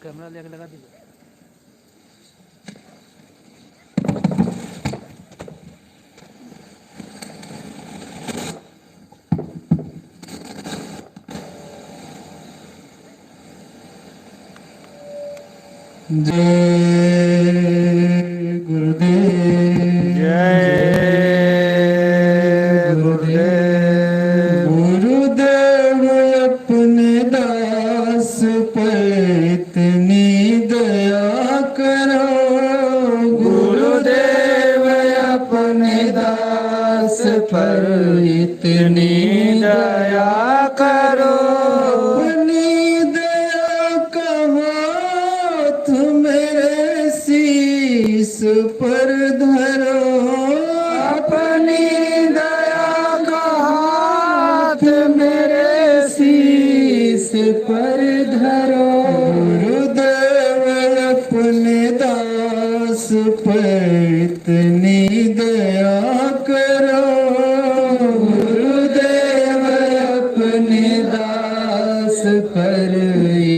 Camera ले लगा दीजिए। जय गुरुदेव, जय गुरुदेव। गुरुदेव अपने दास पर इतनी दया करो। गुरुदेव अपने दास पर इतनी दया करो। अपनी दया का हाथ मेरे शीस पर धरो। अपनी दया का हाथ मेरे शीस पर धरो। गुरुदेव अपने दास पर इतनी दया करो। गुरुदेव अपने दास पर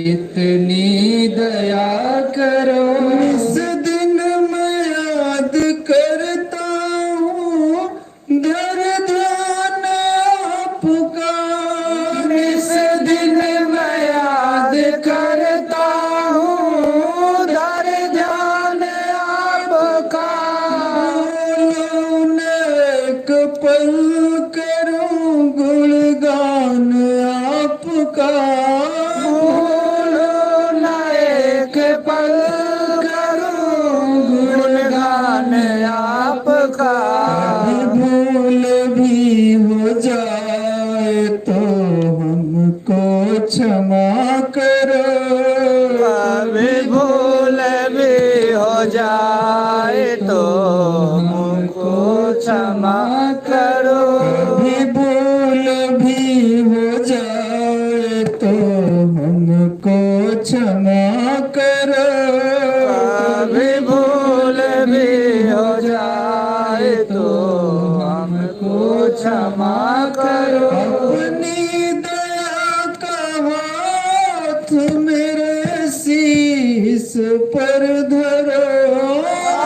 इतनी दया करो। इस दिन मैं याद करता हूँ दर ध्यान आपका। इस दिन मैं याद करता हूँ दर ध्यान आपका। एक पल करूँ गुणगान आपका। एक पल करूं गुणगान आपका। भूल भी हो जाए तो हमको क्षमा करो। अभी भूल भी हो जाए तो हमको क्षमा करो। कभी भूल भी हो जाए तो हमको क्षमा करो। अभी भूल भी हो जाए तो हमको क्षमा करो। अपनी दया का हाथ मेरे शीस पर धरो।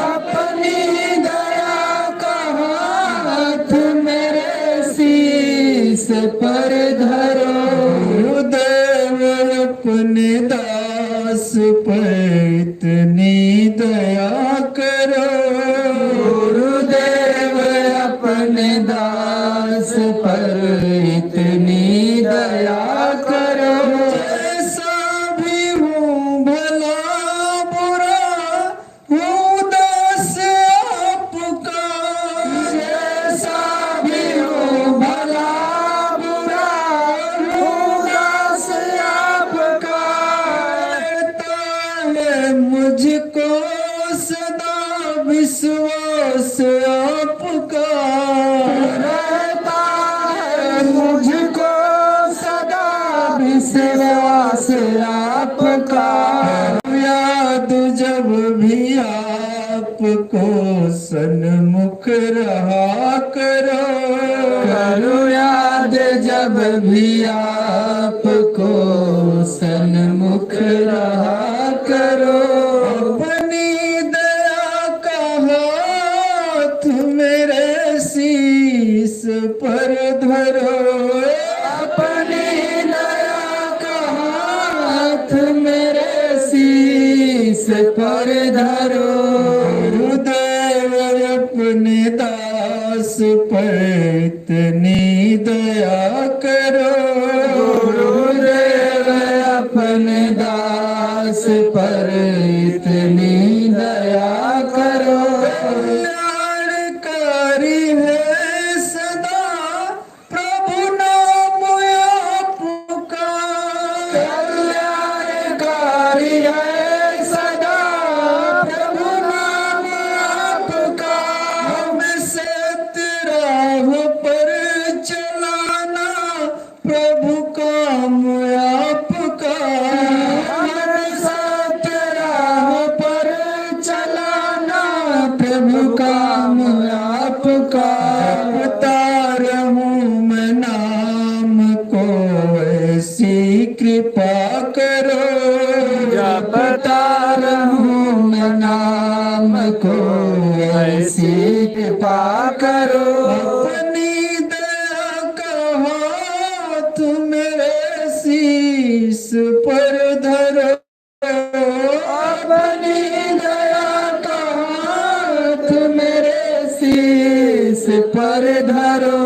अपनी दया का हाथ मेरे शीस पर धरो। गुरुदेव अपने दास पर इतनी दया करो। गुरुदेव अपने दास पर इतनी दया करो। जैसा भी हूँ भला बुरा हूँ दास आपका। जैसा भी हूँ भला बुरा हूँ दास आपका। रहता है मुझको सदा विश्वास आपका। रहता है मुझको सदा विश्वास आपका। याद जब भी आपको सन्मुख रहा करो। करो याद जब भी आपको सन्मुख रहा करो। अपनी दया का हाथ मेरे शीस पर धरो। अपनी दया का हाथ मेरे शीस पर धरो। गुरुदेव अपने दास पर इतनी दया करो। गुरुदेव अपने दास पर इतनी दया करो। कल्याणकारी है सदा प्रभु नाम आपका। कल्याणकारी है सदा प्रभु नाम आपका। हमें सत्य राह पर चलाना प्रभु काम आपका। हमें सत्य राह पर चलाना प्रभु काम आपका। जपता रहूं मैं नाम को ऐसी कृपा करो। जपता रहूं मैं नाम को, ऐसी कृपा करो। अपनी दया का हाथ मेरे शीश पर धरो। अपनी दया का हाथ मेरे शीश पर धरो।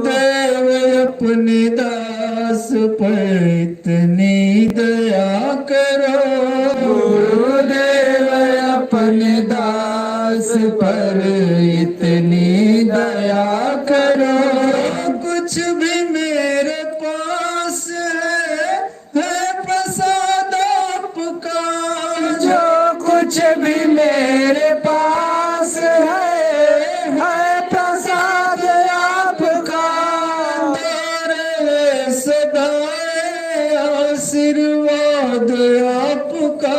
देव अपने दास पर इतनी दया करो। गुरुदेव अपने दास पर इतनी दया करो। कुछ भी मेरे पास है प्रसाद आपका। जो कुछ भी मेरे पास है प्रसाद आपका। तेरे सदा आशीर्वाद आपका।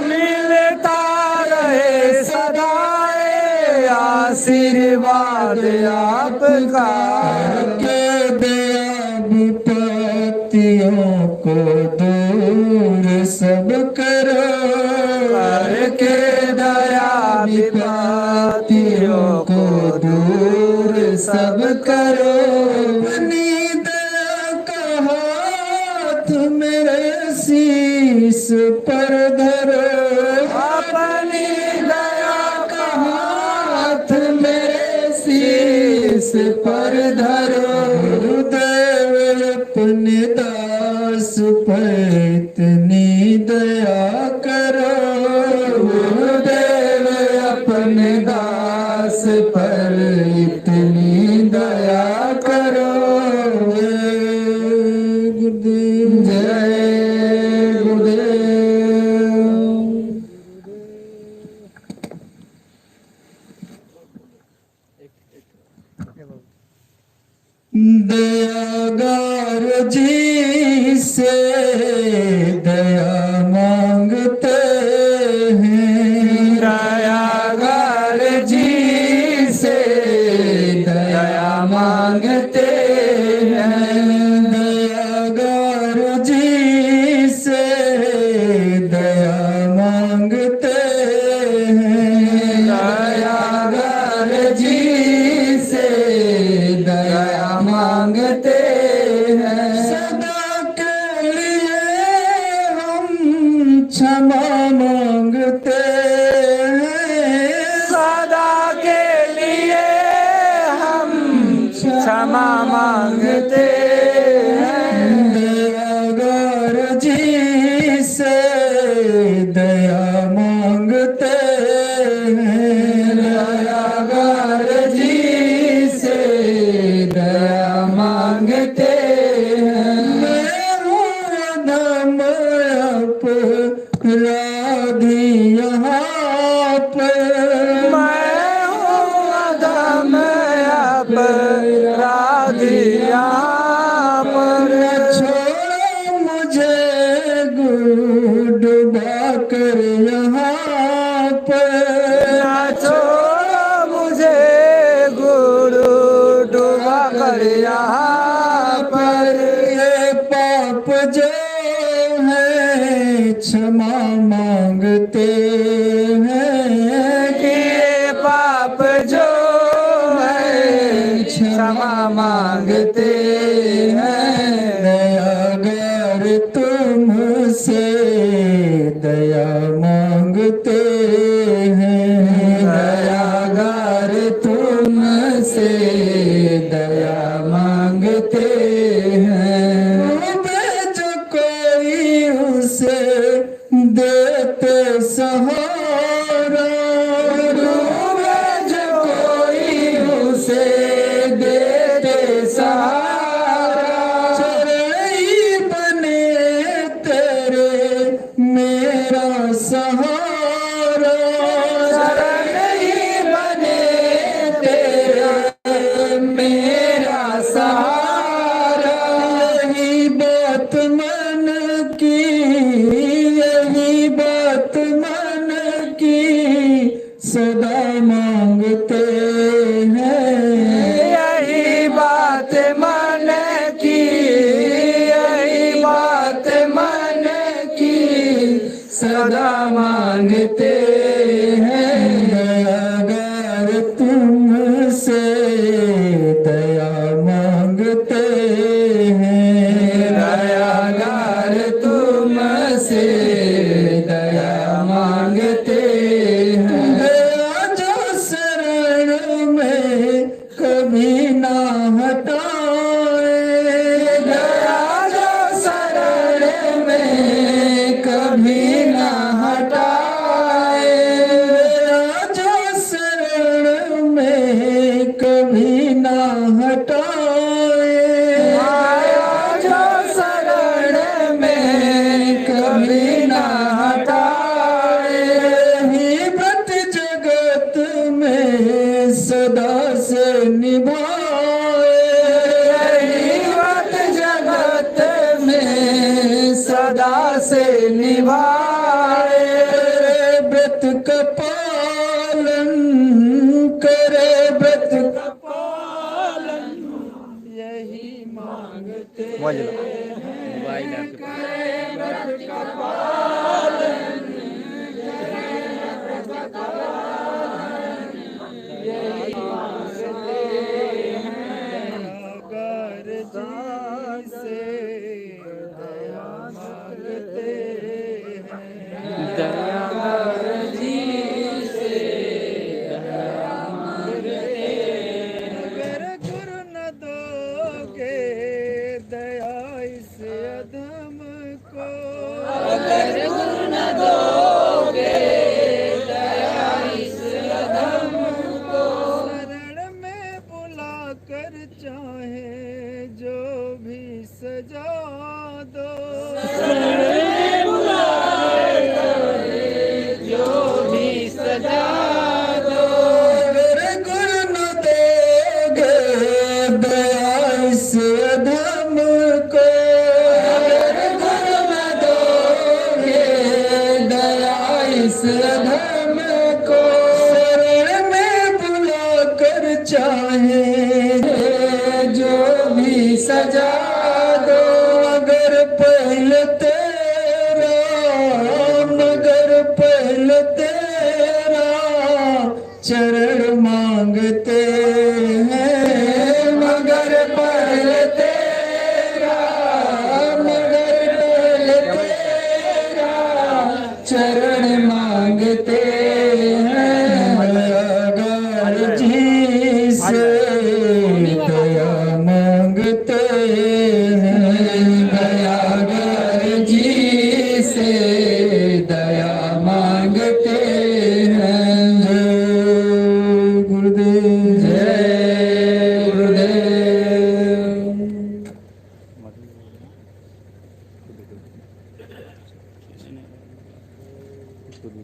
मिलता रहे सदाए आशीर्वाद आपका। के दया विपत्तियों को दूर सब करो। के दया विपत्तियों को दूर सब करो। अपनी दया का हाथ मेरे शीश पर धरो। अपनी दया का हाथ मेरे शीश पर धरो। गुरुदेव अपने दास पर इतनी दया करो। गुरुदेव अपने दास पर इतनी दया करो। गुरुदेव जय गुरुदेव। दयागार जी से दया मांगते हैं। दयागार जी से दया मांगते हैं। दयागार जी से दया मांगते हैं। दयागार जी से दया मांगते हैं। सदा के लिए हम क्षमा मांगते हैं। सदा के लिए हम क्षमा मांगते हैं। दयागार जी से दया मांगते हैं। दयागार जी से दया मांगते हैं। मैं हूँ अधम अपराधी यहाँ पर। मैं हूँ अधम अपराधी यहाँ पर। छोड़ो मुझे डुबा कर यहाँ पर। छोड़ो मुझे गुरु डुबा कर यहाँ पर। ये पाप जो है क्षमा मांगते हैं। ये पाप जो है क्षमा मांगते हैं। दयागार तुमसे दया मांगते हैं। दयागार तुमसे दया मांगते हैं। जो कोई उसे देते सहारा। जो कोई उसे देते सहारा। चरई बने तेरे मेरा सहारा। शरण ही बने तेरे मेरा सहारा। यही बात मन की, यही बात मन की सदा मांगते हैं। यही बात मन की, यही बात सदा मांगते हैं। दयागर तुमसे दया मांगते हैं। दयागर तुमसे दया मांगते हैं। दया जो शरण में कभी ना हटाए। दया जो शरण में कभी ना हटाए। दया जो शरण में कभी ना हटाए। माया जो शरण में कभी ना हटाए। ही व्रत जगत में सदा से निभाए। ही व्रत जगत में सदा से निभाए। व्रत का पालन करे। व्रत का पालन यही मांगते हैं। करे व्रत का पालन यही मांगते हैं। अगर जी से दया मांगते हैं। दयागर जी से दया मांगते हैं। अगर गुरु न दोगे दया इस अधम को। अगर गुरु न दोगे दया इस अधम को। शरण में बुला कर चाहे जो भी सजा दो। शरण में बुला कर जो भी सजा दो। अगर गुरु न दोगे दया इस अधम को। अगर गुरु न दोगे दया इस अधम को। शरण में बुला कर चाहे जो भी सजा दो। अगर पहले तेरा मगर पहले तेरा चरण मांगते हैं। मगर पहले तेरा मगर पहले तेरा चरण मांगते हैं। दयागर जी से दया मांगते हैं। दयागर जी से दया मांगते हैं। जय गुरुदेव। जय गुरुदेव।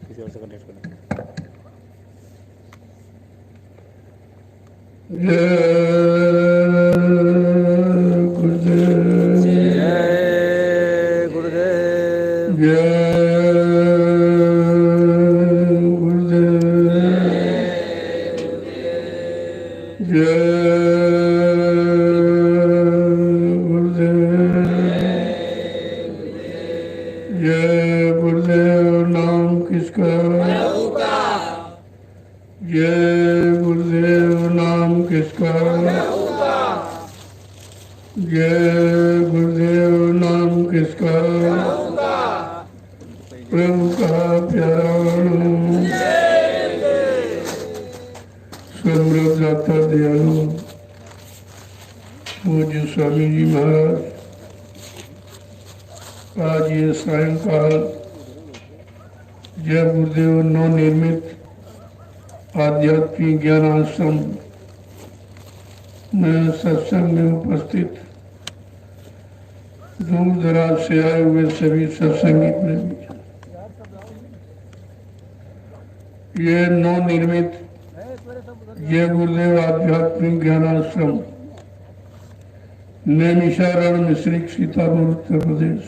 किसी और से कनेक्ट करना। जय गुरुदेव। जय गुरुदेव। जय गुरुदेव। जय गुरुदेव। जय गुरुदेव। नाम किसका? जय गुरुदेव। नाम किसका? जय गुरुदेव। नाम किसका? प्रभु का प्यारा। सर्वदाता दयालु पूज्य स्वामी जी महाराज, आज ये सायंकाल जय गुरुदेव नवनिर्मित आध्यात्मिक ज्ञान आश्रम में सत्संग में उपस्थित दूर दराज से आए हुए सभी सत्संगी प्रेमी, ये नवनिर्मित जय गुरुदेव आध्यात्मिक ज्ञान आश्रम नैमिषारण्य मिश्रिक सीतापुर उत्तर प्रदेश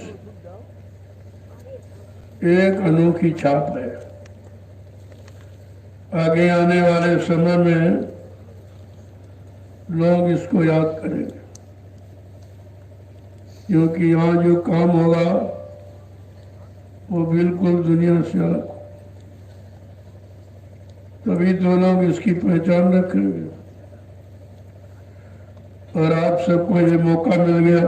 एक अनोखी छाप है। आगे आने वाले समय में लोग इसको याद करेंगे, क्योंकि यहाँ जो काम होगा वो बिल्कुल दुनिया से अलग। तभी तो लोग इसकी पहचान रखेंगे। और आप सबको ये मौका मिल गया,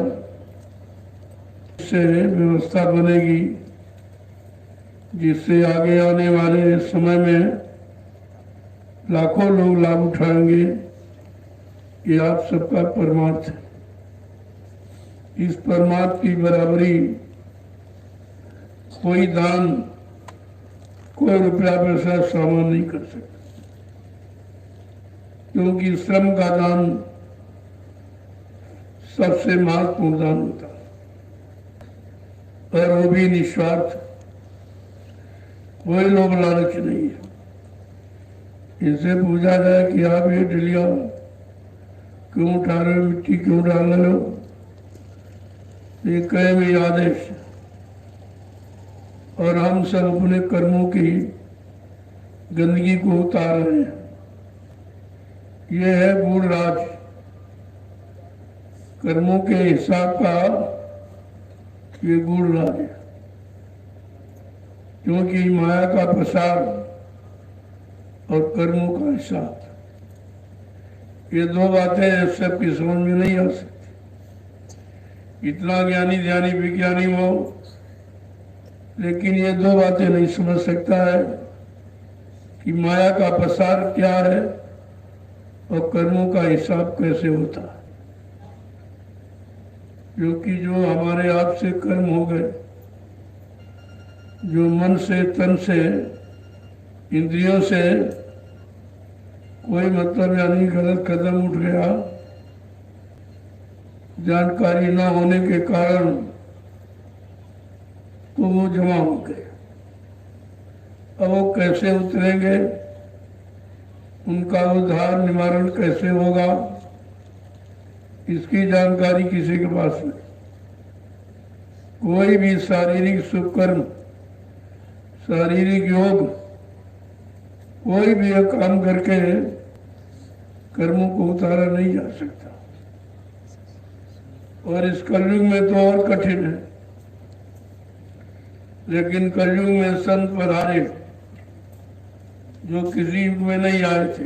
इससे व्यवस्था बनेगी जिससे आगे आने वाले समय में लाखों लोग लाभ उठाएंगे। ये आप सबका परमार्थ है। इस परमार्थ की बराबरी कोई दान, कोई रुपया पैसा सामान नहीं कर सकता, क्योंकि श्रम का दान सबसे महत्वपूर्ण दान होता है, और वो भी निस्वार्थ। कोई लोभ लालच नहीं है। इनसे पूछा जाए कि आप ये डलिया क्यों उठा रहे हो, मिट्टी क्यों डाल रहे हो, ये कहे भी आदेश है। और हम सब अपने कर्मों की गंदगी को उतार रहे हैं। ये है गूढ़ राज। कर्मों के हिसाब का ये गूढ़ राज है, क्योंकि माया का प्रसार और कर्मों का हिसाब, ये दो बातें सबकी समझ में नहीं आ सकती। इतना ज्ञानी ध्यानी विज्ञानी हो, लेकिन ये दो बातें नहीं समझ सकता है कि माया का प्रसार क्या है और कर्मों का हिसाब कैसे होता है। क्योंकि जो हमारे आप से कर्म हो गए, जो मन से, तन से, इंद्रियों से कोई मतलब यानी गलत कदम उठ गया, जानकारी न होने के कारण, तो वो जमा हो गए। अब वो कैसे उतरेंगे, उनका उद्धार निवारण कैसे होगा, इसकी जानकारी किसी के पास नहीं। कोई भी शारीरिक सुकर्म, शारीरिक योग, कोई भी काम करके कर्मों को उतारा नहीं जा सकता। और इस कलयुग में तो और कठिन है। लेकिन कलयुग में संत पधारे जो किसी युग में नहीं आए थे,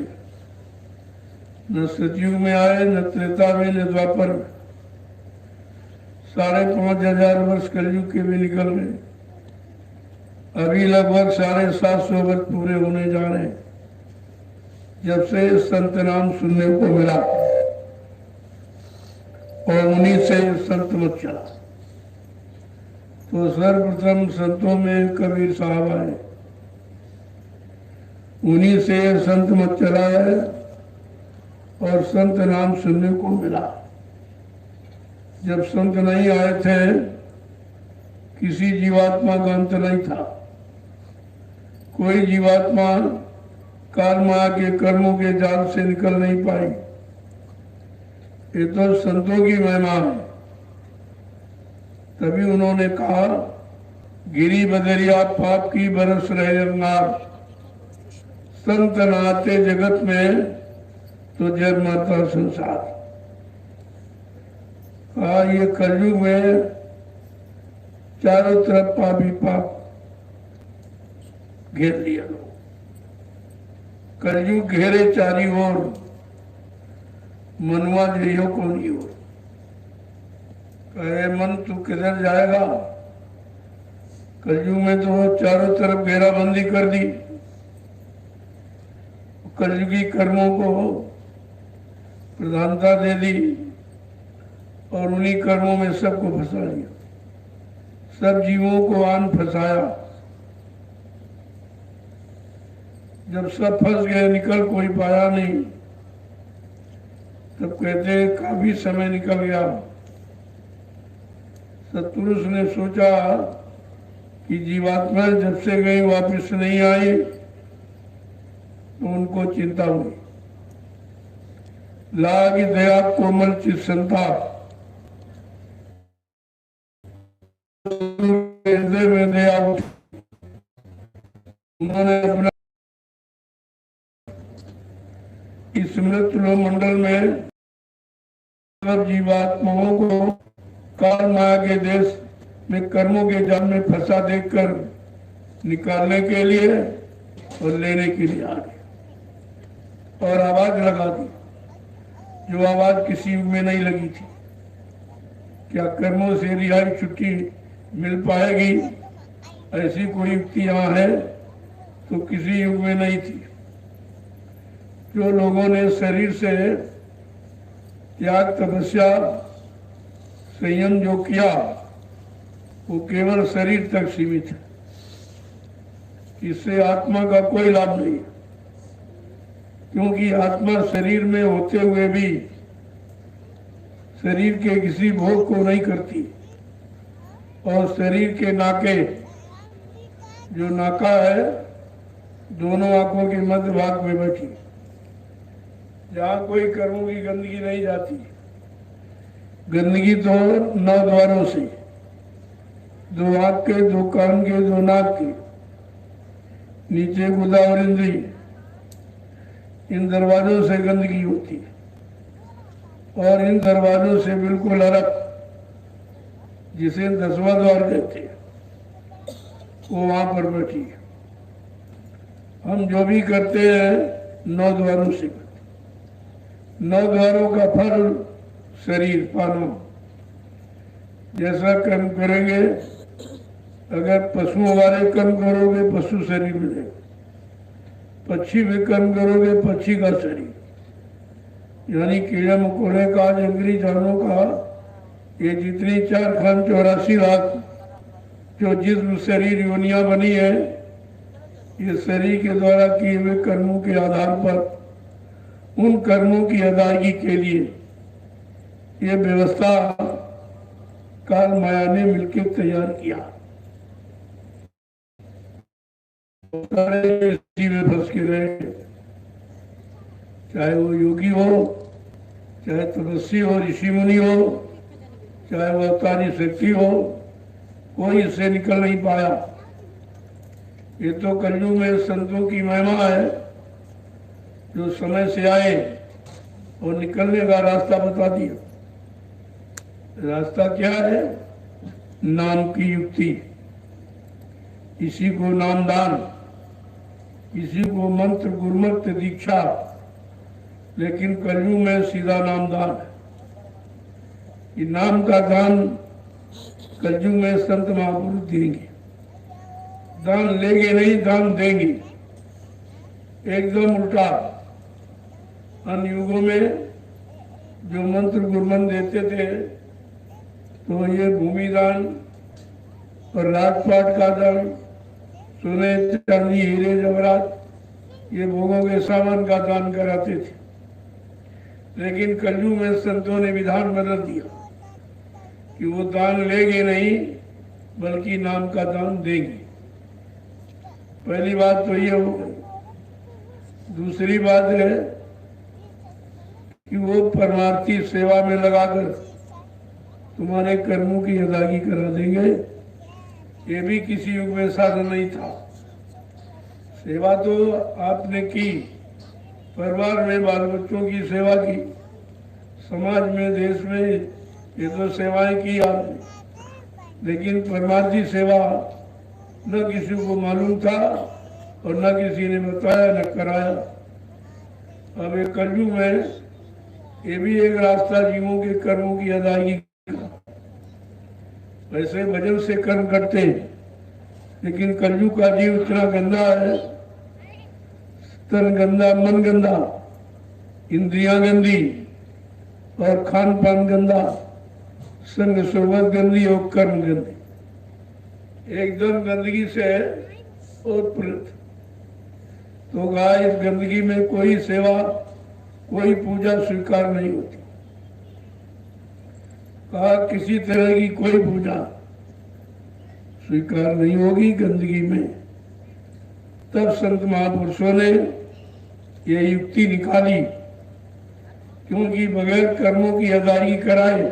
न सतयुग में आए, न त्रेता में, न द्वापर में। 5,500 वर्ष कलयुग के भी निकल गए। अभी लगभग 750 वर्ष पूरे होने जा रहे हैं जब से संत नाम सुनने को मिला, और उन्हीं से संत मत चला। तो सर्वप्रथम संतों में कबीर साहब आए, उन्हीं से संत मत चला है और संत नाम सुनने को मिला। जब संत नहीं आए थे, किसी जीवात्मा का अंत नहीं था। कोई जीवात्मा काल माया के कर्मों के जाल से निकल नहीं पाई। ये तो संतों की महिमा है। तभी उन्होंने कहा, गिरी बदरिया पाप की बरस रहे अंगार, संत नाते जगत में तो जग माता संसार। कहा ये कलयुग में चारों तरफ पाप ही पाप घेर लिया लोग। कलयुग घेरे चारी ओर, मनुआ जइयो कोनी ओर। कहे मन तू किधर जाएगा, कलयुग में तो चारों तरफ घेराबंदी कर दी। कलयुगी कर्मों को प्रधानता दे दी और उन्हीं कर्मों में सबको फंसा लिया। सब जीवों को आन फंसाया। जब सब फंस गए, निकल कोई पाया नहीं, तब कहते काफी समय निकल गया। सत्पुरुष ने सोचा कि जीवात्मा जब से गई वापस नहीं आई, तो उनको चिंता हुई। लागी दया कोमल चित संता, हृदय में दया उठी। उन्होंने अपना इस मृत्यु मंडल में सब जीवात्माओं को काल माया के देश में कर्मों के जाल में फंसा देखकर निकालने के लिए और लेने के लिए आ गए और आवाज लगा दी, जो आवाज किसी युग में नहीं लगी थी। क्या कर्मों से रिहाई छुट्टी मिल पाएगी, ऐसी कोई युक्ति यहाँ है तो किसी युग में नहीं थी। जो लोगों ने शरीर से त्याग, तपस्या, संयम जो किया वो केवल शरीर तक सीमित है, इससे आत्मा का कोई लाभ नहीं, क्योंकि आत्मा शरीर में होते हुए भी शरीर के किसी भोग को नहीं करती और शरीर के नाके, जो नाका है दोनों आंखों के मध्य भाग में बैठी, जहाँ कोई कर्मों की गंदगी नहीं जाती। गंदगी तो 9 द्वारों से, 2 आंख के, 2 कान के, 2 नाक के, नीचे गुदा और इंद्री, इन दरवाजों से गंदगी होती है और इन दरवाजों से बिल्कुल अलग, जिसे 10वां द्वार कहते हैं, वो वहां पर बैठी है। हम जो भी करते हैं 9 द्वारों से करते, 9 द्वारों का फल शरीर पानो। जैसा कर्म करेंगे, अगर पशुओं वाले कर्म करोगे पशु शरीर मिलेगा, पक्षी भी कर्म करोगे पक्षी का शरीर, यानी कीड़े मकोड़े का, जंगली जानवरों का, ये जितनी 4,84 लाख जो जिस्म शरीर योनियां बनी है, ये शरीर के द्वारा किए हुए कर्मों के आधार पर उन कर्मों की अदायगी के लिए ये व्यवस्था काल माया ने मिलकर तैयार किया। इसी में फंस के रहे, चाहे वो योगी हो, चाहे तपस्वी हो, ऋषि मुनि हो, चाहे वो अवतारी शक्ति हो, कोई इससे निकल नहीं पाया। ये तो कलयुग में संतों की महिमा है, जो समय से आए और निकलने का रास्ता बता दिया। रास्ता क्या है? नाम की युक्ति, इसी को नामदान, इसी को मंत्र गुरुमत दीक्षा, लेकिन कलयुग में सीधा नामदान है। ये नाम का दान कलयुग में संत महापुरुष देंगे, दान लेंगे नहीं, दान देंगे। एकदम उल्टा, अन्य युगों में जो मंत्र गुरुमन देते थे तो ये भूमि दान और राजपाट का दान, सोने चांदी हीरे जवाहरात, ये भोगों के सामान का दान कराते थे। लेकिन कलयुग में संतों ने विधान बदल दिया कि वो दान लेंगे नहीं, बल्कि नाम का दान देंगे। पहली बात तो ये हो गई। दूसरी बात है कि वो परमार्थी सेवा में लगाकर तुम्हारे कर्मों की अदायगी करा देंगे। ये भी किसी युग में साधन नहीं था। सेवा तो आपने की, परिवार में बाल बच्चों की सेवा की, समाज में, देश में, ये तो सेवाएं की आपने, लेकिन परमार्थी सेवा न किसी को मालूम था और न किसी ने बताया, न कराया। अब एक कलयुग में ये भी एक रास्ता जीवों के कर्मों की अदायगी का। वैसे भजन से कर्म करते हैं, लेकिन कलयुग का जीव इतना गंदा है, तन गंदा, मन गंदा, इंद्रियां गंदी और खान पान गंदा, संग सोबत गंदी और कर्म गंदे, एकदम गंदगी से ओतप्रोत। तो गाय इस गंदगी में कोई सेवा, कोई पूजा स्वीकार नहीं होती। कहा किसी तरह की कोई पूजा स्वीकार नहीं होगी गंदगी में। तब संत महापुरुषों ने ये युक्ति निकाली, क्योंकि बगैर कर्मों की अदायगी कराए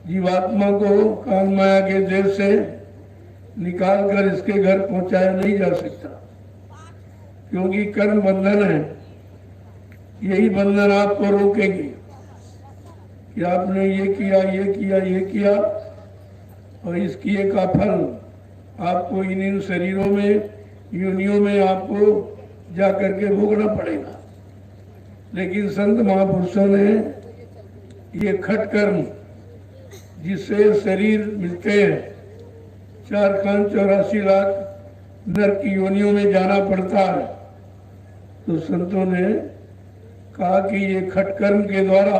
जीवात्मा को काल माया के देश से निकाल कर इसके घर पहुंचाया नहीं जा सकता, क्योंकि कर्म बंधन है। यही बंधन आपको रोकेंगे कि आपने ये किया, ये किया, ये किया, और इसकी का फल आपको इन शरीरों में, योनियों में आपको जा करके भोगना पड़ेगा। लेकिन संत महापुरुषों ने ये खटकर्म, जिससे शरीर मिलते हैं, 4,84 लाख नर की योनियों में जाना पड़ता है, तो संतों ने कहा कि ये खटकर्म के द्वारा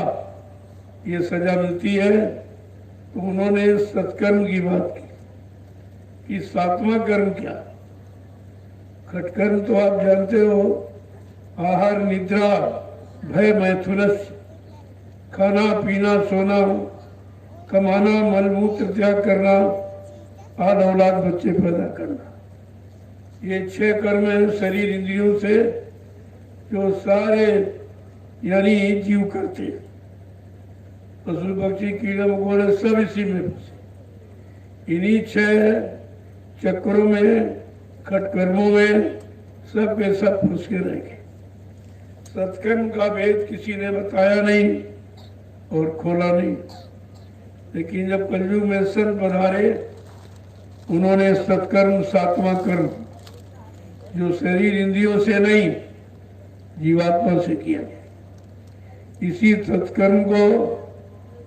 ये सजा मिलती है। तो उन्होंने सत्कर्म की बात की कि 7वां कर्म क्या। खटकर्म तो आप जानते हो, आहार निद्रा भय मैथुनस्य, खाना पीना सोना, कमाना मलमूत्र त्याग करना, आद औलाद बच्चे पैदा करना, ये 6 कर्म है शरीर इंद्रियों से जो सारे यानी जीव करते हैं। पशु पक्षी कीड़े मकोड़े सब इसी में फंसे। इन्हीं 6 चक्रों में, खटकर्मों में सब के सब फंस के रह गए। सत्कर्म का भेद किसी ने बताया नहीं और खोला नहीं। लेकिन जब कलयुग में संत पधारे, उन्होंने सत्कर्म 7वां कर्म, जो शरीर इंद्रियों से नहीं जीवात्मा से किया गया, इसी सत्कर्म को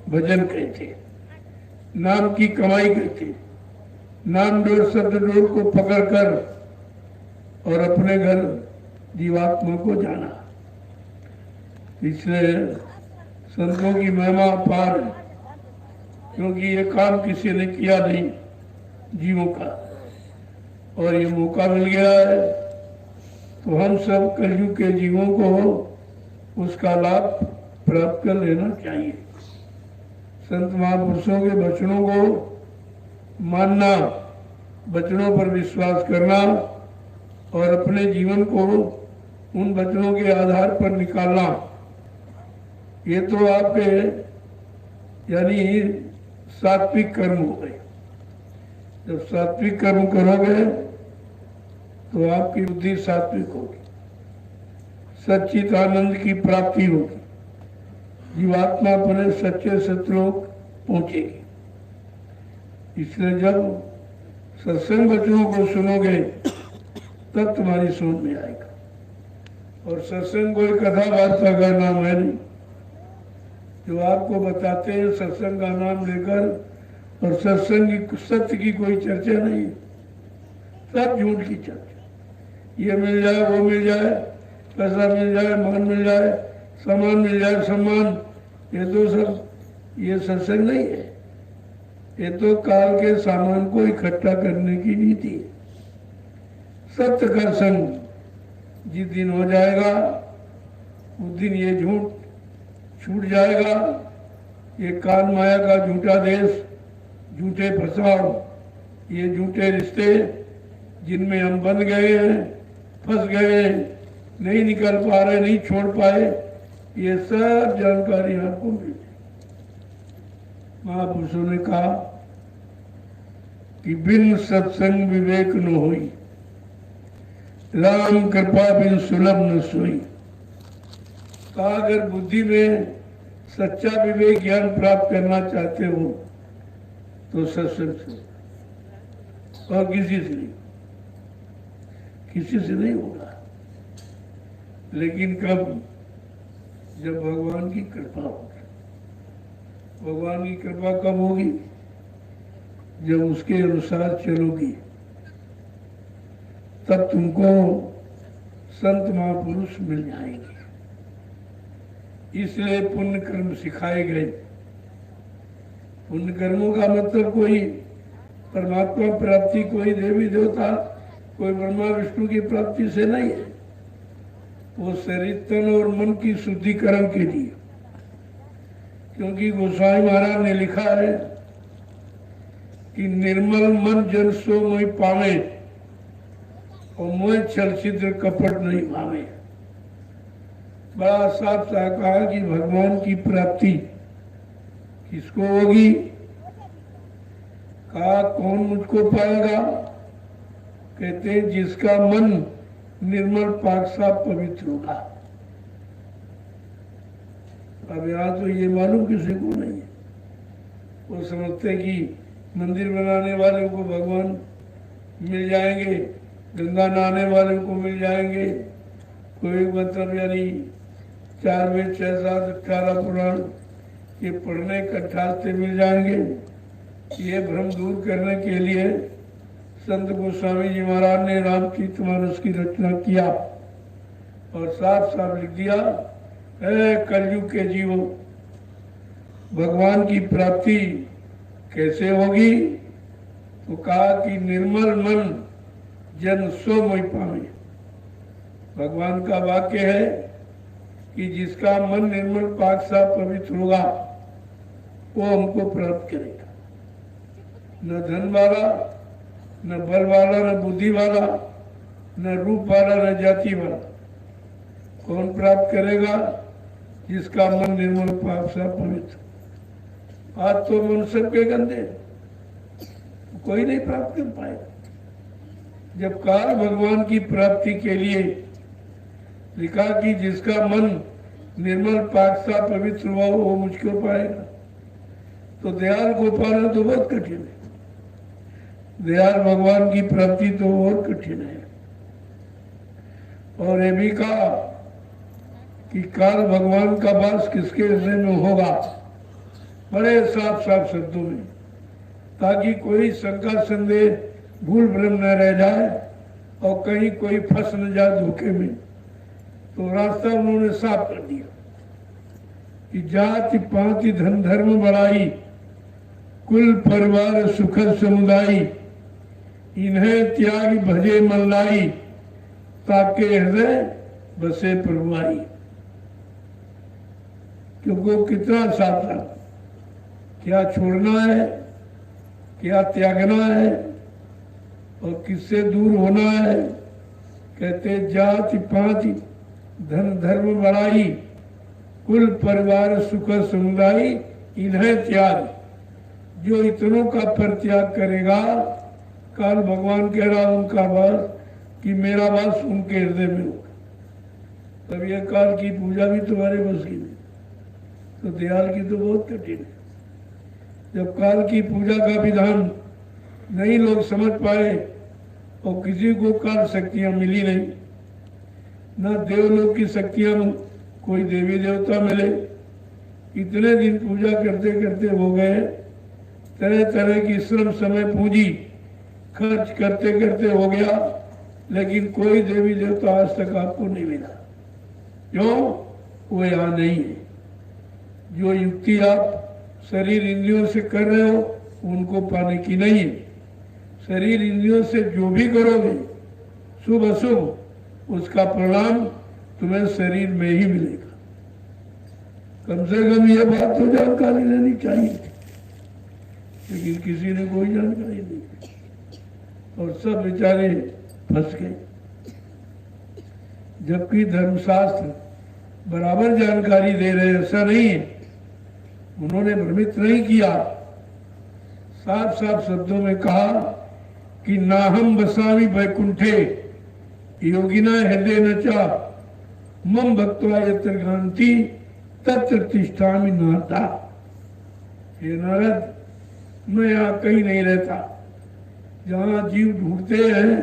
भजन कहते, नाम की कमाई कहते। नाम डोर शब्द डोर को पकड़कर और अपने घर जीवात्मा को जाना। इसलिए संतों की महिमा अपार है, क्योंकि ये काम किसी ने किया नहीं जीवों का, और ये मौका मिल गया है। तो हम सब कलयुग के जीवों को उसका लाभ प्राप्त कर लेना चाहिए। संत महापुरुषों के वचनों को मानना, वचनों पर विश्वास करना और अपने जीवन को उन वचनों के आधार पर निकालना, ये तो आपके यानी सात्विक कर्म हो गए। जब सात्विक कर्म करोगे तो आपकी बुद्धि सात्विक होगी, सच्चित आनंद की प्राप्ति होगी, जीवात्मा अपने सच्चे सतलोक पहुंचेगी। इसलिए जब सत्संग वचनों को सुनोगे तब तुम्हारी समझ में आएगा। और सत्संग कोई कथा वार्ता का नाम है नहीं, जो आपको बताते हैं सत्संग का नाम लेकर, और सत्संग की सत्य की कोई चर्चा नहीं, सब झूठ की चर्चा। ये मिल जाए, वो मिल जाए, पैसा मिल जाए, मान मिल जाए, सामान मिल जाए, सम्मान, ये तो सब ये सत्संग नहीं है। ये तो काल के सामान को इकट्ठा करने की नीति है। सत्य का संग जिस दिन हो जाएगा उस दिन ये झूठ छूट जाएगा। ये काल माया का झूठा देश, झूठे फसाव, ये झूठे रिश्ते जिनमें हम बंध गए हैं, फंस गए, नहीं निकल पा रहे, नहीं छोड़ पाए, ये सब जानकारी आपको मिल जाए। महापुरुषों ने कहा कि बिन सत्संग विवेक न होई, राम कृपा बिन सुलभ न सोई। कहा अगर बुद्धि में सच्चा विवेक ज्ञान प्राप्त करना चाहते हो तो सत्संग से, और किसी से नहीं, किसी से नहीं होगा। लेकिन कब? जब भगवान की कृपा होगी। भगवान की कृपा कब होगी? जब उसके अनुसार चलोगी, तब तुमको संत महापुरुष मिल जाएंगे। इसलिए पुण्य कर्म सिखाए गए। पुण्य कर्मों का मतलब कोई परमात्मा प्राप्ति, कोई देवी देवता, कोई ब्रह्मा विष्णु की प्राप्ति से नहीं है। वो शरीर, तन और मन की शुद्धिकरण के लिए। क्योंकि गोस्वामी महाराज ने लिखा है कि निर्मल मन जन सो मोहि पावे, और मोह छल छिद्र कपट नहीं भावे। बड़ा साफ साफ कहा कि भगवान की प्राप्ति किसको होगी? कहा कौन मुझको पाएगा? कहते हैं जिसका मन निर्मल पाक साफ पवित्र होगा। अब यहाँ तो ये मालूम किसी को नहीं है। वो समझते कि मंदिर बनाने वाले को भगवान मिल जाएंगे, गंगा नहाने वाले को मिल जाएंगे, कोई मतलब यानी 4 वेद 6 7 18 पुराण ये पढ़ने कट्ठास्ते मिल जाएंगे। ये भ्रम दूर करने के लिए संत गोस्वामी जी महाराज ने रामचरितमानस की रचना किया और साफ साफ लिख दिया, कलयुग के जीवों, भगवान की प्राप्ति कैसे होगी? तो कहा कि निर्मल मन जन सो मोहि पावे। भगवान का वाक्य है कि जिसका मन निर्मल पाक साफ पवित्र होगा वो हमको प्राप्त करेगा। न धन वाला, न बल वाला, न बुद्धि वाला, न रूप वाला, न जाति वाला, कौन प्राप्त करेगा? जिसका मन निर्मल पाक साफ पवित्र। आज तो मन सबके गंदे, कोई नहीं प्राप्त कर पाएगा। जब काल भगवान की प्राप्ति के लिए लिखा कि जिसका मन निर्मल पाक साफ पवित्र हुआ वो मुझको पाएगा, तो दयाल को पाना तो बहुत कठिन है। दयाल भगवान की प्राप्ति तो और कठिन है। और ये भी कहा कि काल भगवान का वास किसके हृदय में होगा, बड़े साफ साफ शब्दों में, ताकि कोई शंका संदेह भूल भ्रम न रह जाए और कहीं कोई फंस न जाए धोखे में। तो रास्ता उन्होंने साफ कर दिया कि जाति पाति धन धर्म बढ़ाई, कुल परिवार सुखद समुदायी, इन्हें त्याग भजे मल्लाई, ताके हृदय बसे प्रभुआई। क्योंकि कितना साफ था, क्या छोड़ना है, क्या त्यागना है और किससे दूर होना है। कहते जाति पाति धन धर्म बढ़ाई, कुल परिवार सुख समुदाय, इन्हें त्याग। जो इतनों का परित्याग करेगा, काल भगवान कह रहा उनका वास कि मेरा वास उनके हृदय में होगा। तब यह काल की पूजा भी तुम्हारे बस की नहीं, तो दयाल की तो बहुत कठिन है। जब काल की पूजा का विधान नहीं लोग समझ पाए और किसी को काल शक्तियां मिली नहीं, न देवलोक की शक्तियां कोई देवी देवता मिले, इतने दिन पूजा करते करते हो गए, तरह तरह की श्रम समय पूंजी खर्च करते करते हो गया, लेकिन कोई देवी देवता आज तक आपको नहीं मिला। क्यों? वो यहाँ नहीं है। जो युक्ति आप शरीर इंद्रियों से कर रहे हो उनको पाने की नहीं है। शरीर इंद्रियों से जो भी करोगे शुभ अशुभ, उसका परिणाम तुम्हें शरीर में ही मिलेगा। कम से कम ये बात तो जानकारी लेनी चाहिए, लेकिन किसी ने कोई जानकारी नहीं और सब बेचारे फंस गए। जबकि धर्मशास्त्र बराबर जानकारी दे रहे, ऐसा नहीं है, उन्होंने भ्रमित नहीं किया। साफ साफ शब्दों में कहा कि नाहम बसामी वैकुंठे योगिना हृदय नचा मम भक्त्वा यत्र गांति तत्र तिष्ठामि नाथा। हे नारद, मैं यहाँ कहीं नहीं रहता। जहाँ जीव ढूंढते हैं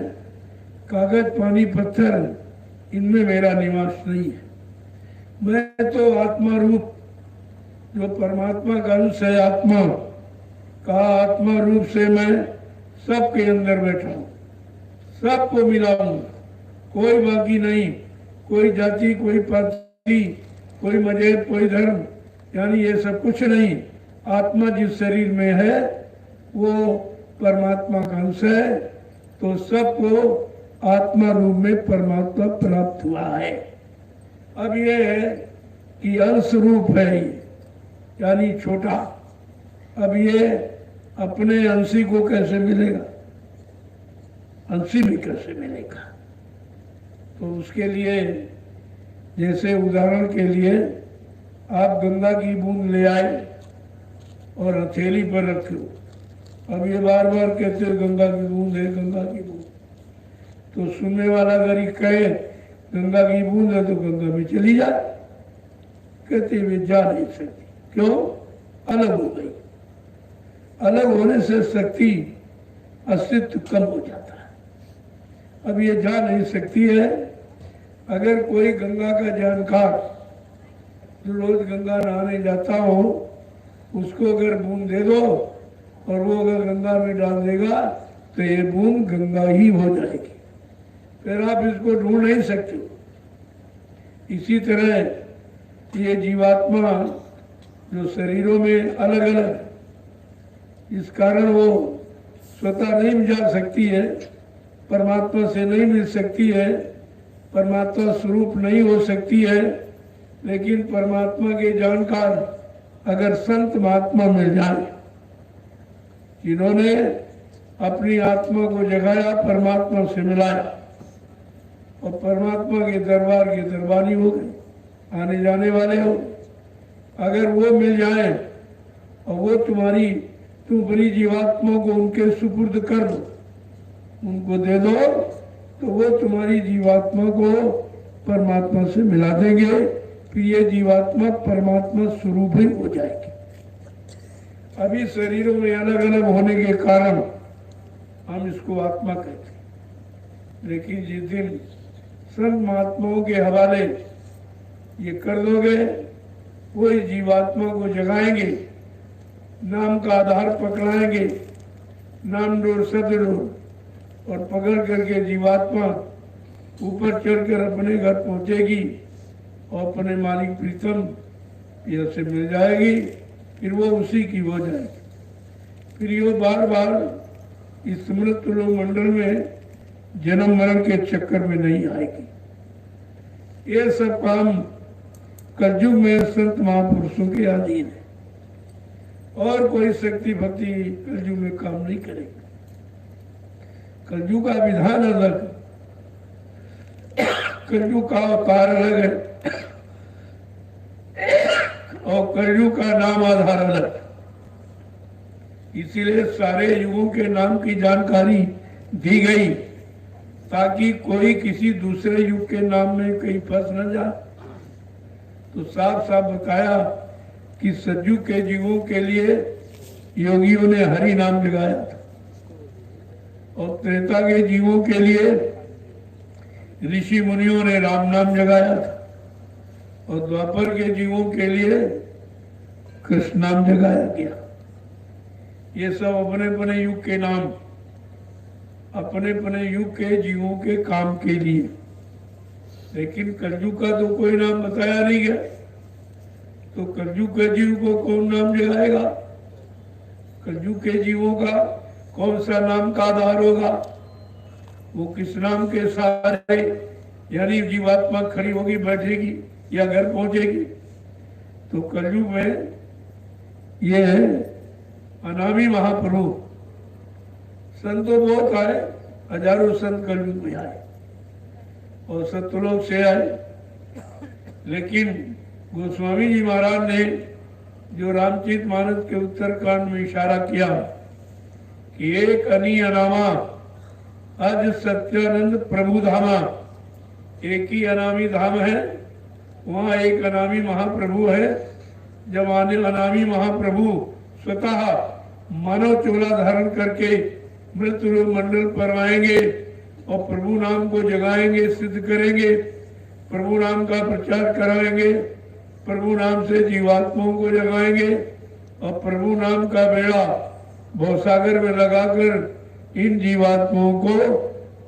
कागज पानी पत्थर, इनमें मेरा निवास नहीं है। मैं तो आत्मा रूप, जो परमात्मा का अंश है, आत्मा का आत्मा रूप से मैं सबके अंदर बैठा हूँ, सबको मिला हूँ, कोई बाकी नहीं, कोई जाति, कोई पाति, कोई मजहब, कोई धर्म, यानी ये सब कुछ नहीं। आत्मा जिस शरीर में है वो परमात्मा का अंश है, तो सबको आत्मा रूप में परमात्मा प्राप्त हुआ है। अब ये है कि अंश रूप है, यानी छोटा। अब ये अपने अंशी को कैसे मिलेगा, अंशी भी कैसे मिलेगा? तो उसके लिए जैसे उदाहरण के लिए आप गंगा की बूंद ले आए और हथेली पर रखो। अब ये बार बार कहते हो गंगा की बूंद है, गंगा की बूंद, तो सुनने वाला अगर ये कहे गंगा की बूंद है तो गंगा में चली जाए, कहते हुए जा नहीं सकती। क्यों? अलग हो गई। अलग होने से शक्ति अस्तित्व कम हो जाता है। अब ये जा नहीं सकती है। अगर कोई गंगा का जानकार जो रोज गंगा नहाने जाता हो, उसको अगर बूंद दे दो और वो अगर गंगा में डाल देगा तो ये बूंद गंगा ही हो जाएगी, फिर आप इसको ढूंढ नहीं सकते। इसी तरह ये जीवात्मा जो शरीरों में अलग अलग, इस कारण वो स्वतः नहीं जा सकती है, परमात्मा से नहीं मिल सकती है, परमात्मा स्वरूप नहीं हो सकती है। लेकिन परमात्मा के जानकार अगर संत महात्मा मिल जाए, जिन्होंने अपनी आत्मा को जगाया, परमात्मा से मिलाया और परमात्मा के दरबार के दरबारी हो गए, आने जाने वाले हो, अगर वो मिल जाए और वो तुम अपनी जीवात्मा को उनके सुपुर्द कर दो, उनको दे दो, तो वो तुम्हारी जीवात्मा को परमात्मा से मिला देंगे। फिर ये जीवात्मा परमात्मा स्वरूप ही हो जाएगी। अभी शरीरों में अलग अलग होने के कारण हम इसको आत्मा कहते हैं, लेकिन जिस दिन संत महात्माओं के हवाले ये कर दोगे, वो इस जीवात्मा को जगाएंगे, नाम का आधार पकड़ाएंगे, नाम डोर सदडोर, और पकड़ करके जीवात्मा ऊपर चढ़कर अपने घर पहुंचेगी और अपने मालिक प्रीतम यह से मिल जाएगी। फिर वो उसी की हो जाएगी। फिर ये बार बार इस समृत लोक मंडल में जन्म मरण के चक्कर में नहीं आएगी। ये सब काम कलयुग में संत महापुरुषों के अधीन है, और कोई शक्ति भक्ति कलयुग में काम नहीं करेगी। कलयुग का विधान अलग, कलयुग का अवतार अलग है, और कलयुग का नाम आधार अलग। इसीलिए सारे युगों के नाम की जानकारी दी गई, ताकि कोई किसी दूसरे युग के नाम में कहीं फंस न जाए। तो साफ साफ बताया कि सतयुग के जीवों के लिए योगियों ने हरि नाम जगाया था, और त्रेता के जीवों के लिए ऋषि मुनियों ने राम नाम जगाया था, और द्वापर के जीवों के लिए कृष्ण नाम जगाया गया। ये सब अपने अपने युग के नाम, अपने अपने युग के जीवों के काम के लिए। लेकिन कलयुग का तो कोई नाम बताया नहीं गया, तो कलयुग के जीव को कौन नाम जगाएगा? कलयुग के जीवों का कौन सा नाम का आधार होगा? वो किस नाम के सहारे, यानी जीवात्मा खड़ी होगी, बैठेगी या घर पहुंचेगी? तो कलयुग में ये है अनामी महाप्रभु। संत तो बहुत आए, हजारों संत कलयुग में आए और सत्यलोक से आए। लेकिन गोस्वामी जी महाराज ने जो रामचरित मानस के उत्तरकांड में इशारा किया कि एक अनी अनामा अज सत्यानंद प्रभु धामा, एक ही अनामी धाम है, वहाँ एक अनामी महाप्रभु है। जब आने अनामी महाप्रभु स्वतः मानव चोला धारण करके मृत्यु मंडल पर आएंगे और प्रभु नाम को जगाएंगे, सिद्ध करेंगे, प्रभु नाम का प्रचार कराएंगे, प्रभु नाम से जीवात्माओं को जगाएंगे और प्रभु नाम का बेड़ा भवसागर में लगाकर इन जीवात्माओं को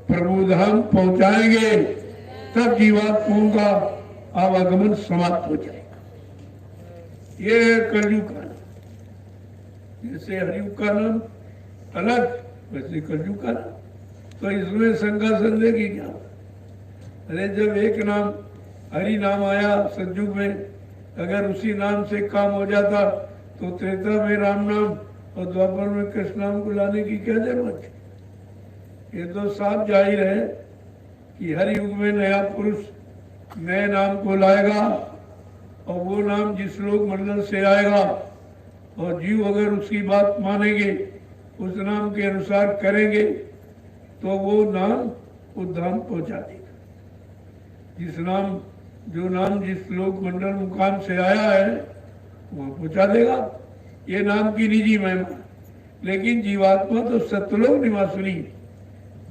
प्रभु धाम पहुंचाएंगे। तब जीवात्माओं का आवागमन समाप्त हो जाएगा। ये कलयुग का नाम। जैसे हरियुग का नाम अलग, वैसे कलयुग का नाम। तो इसमें शंका संदेह की क्या? अरे जब एक नाम हरि नाम आया सतयुग में, अगर उसी नाम से काम हो जाता तो त्रेता में राम नाम और द्वापर में कृष्ण नाम को लाने की क्या जरूरत है? ये तो साफ जाहिर है कि हर युग में नया पुरुष नए नाम को लाएगा, और वो नाम जिस लोक मंडल से आएगा और जीव अगर उसकी बात मानेंगे, उस नाम के अनुसार करेंगे, तो वो नाम उद्धाम पहुंचा देगा। जो नाम जिस लोक मंडल मुकाम से आया है वो पहुंचा देगा। ये नाम की निजी महिमा। लेकिन जीवात्मा तो सतलोक निवासनी।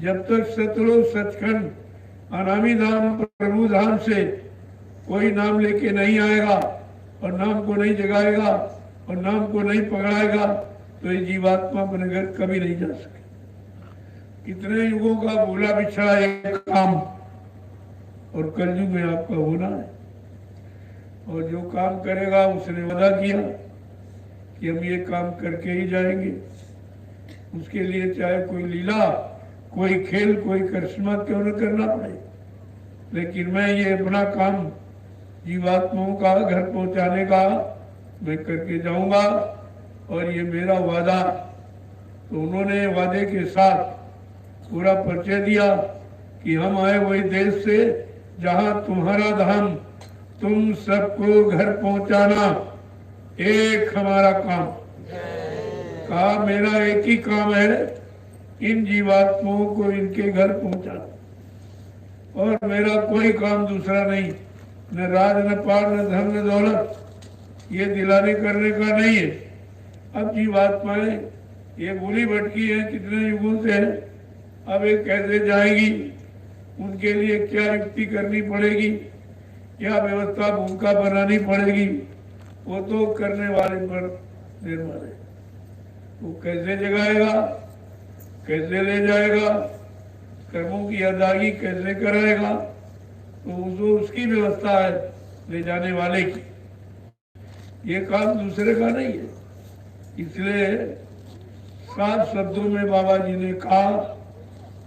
जब तक सतलोक सचखंड अनामी धाम प्रभु धाम से कोई नाम लेके नहीं आएगा और नाम को नहीं जगाएगा और नाम को नहीं पकड़ाएगा तो ये जीवात्मा अपने घर कभी नहीं जा सके। कितने युगों का भूला बिछड़ा एक काम और कलयुग में आपका होना है। और जो काम करेगा उसने वादा किया कि हम ये काम करके ही जाएंगे। उसके लिए चाहे कोई लीला, कोई खेल, कोई करिश्मा क्यों न करना पड़े, लेकिन मैं ये अपना काम जीवात्माओं का घर पहुंचाने का मैं करके जाऊंगा और ये मेरा वादा। तो उन्होंने वादे के साथ पूरा परिचय दिया कि हम आए वही देश से जहां तुम्हारा धाम, तुम सबको घर पहुंचाना एक हमारा काम। कहा मेरा एक ही काम है, इन जीवात्माओं को इनके घर पहुंचाना, और मेरा कोई काम दूसरा नहीं। न राज, न पार, न धन, न दौलत ये दिलाने करने का नहीं है। अब जीवात्माएं ये भूली भटकी है कितने युगों से है। अब ये कैसे जाएगी, उनके लिए क्या युक्ति करनी पड़ेगी, क्या व्यवस्था भूमिका बनानी पड़ेगी, वो तो करने वाले पर निर्भर है। वो कैसे जगाएगा, कैसे ले जाएगा, कर्मों की अदायगी कैसे कराएगा, तो उसकी व्यवस्था है ले जाने वाले की। ये काम दूसरे का नहीं है। इसलिए साफ शब्दों में बाबा जी ने कहा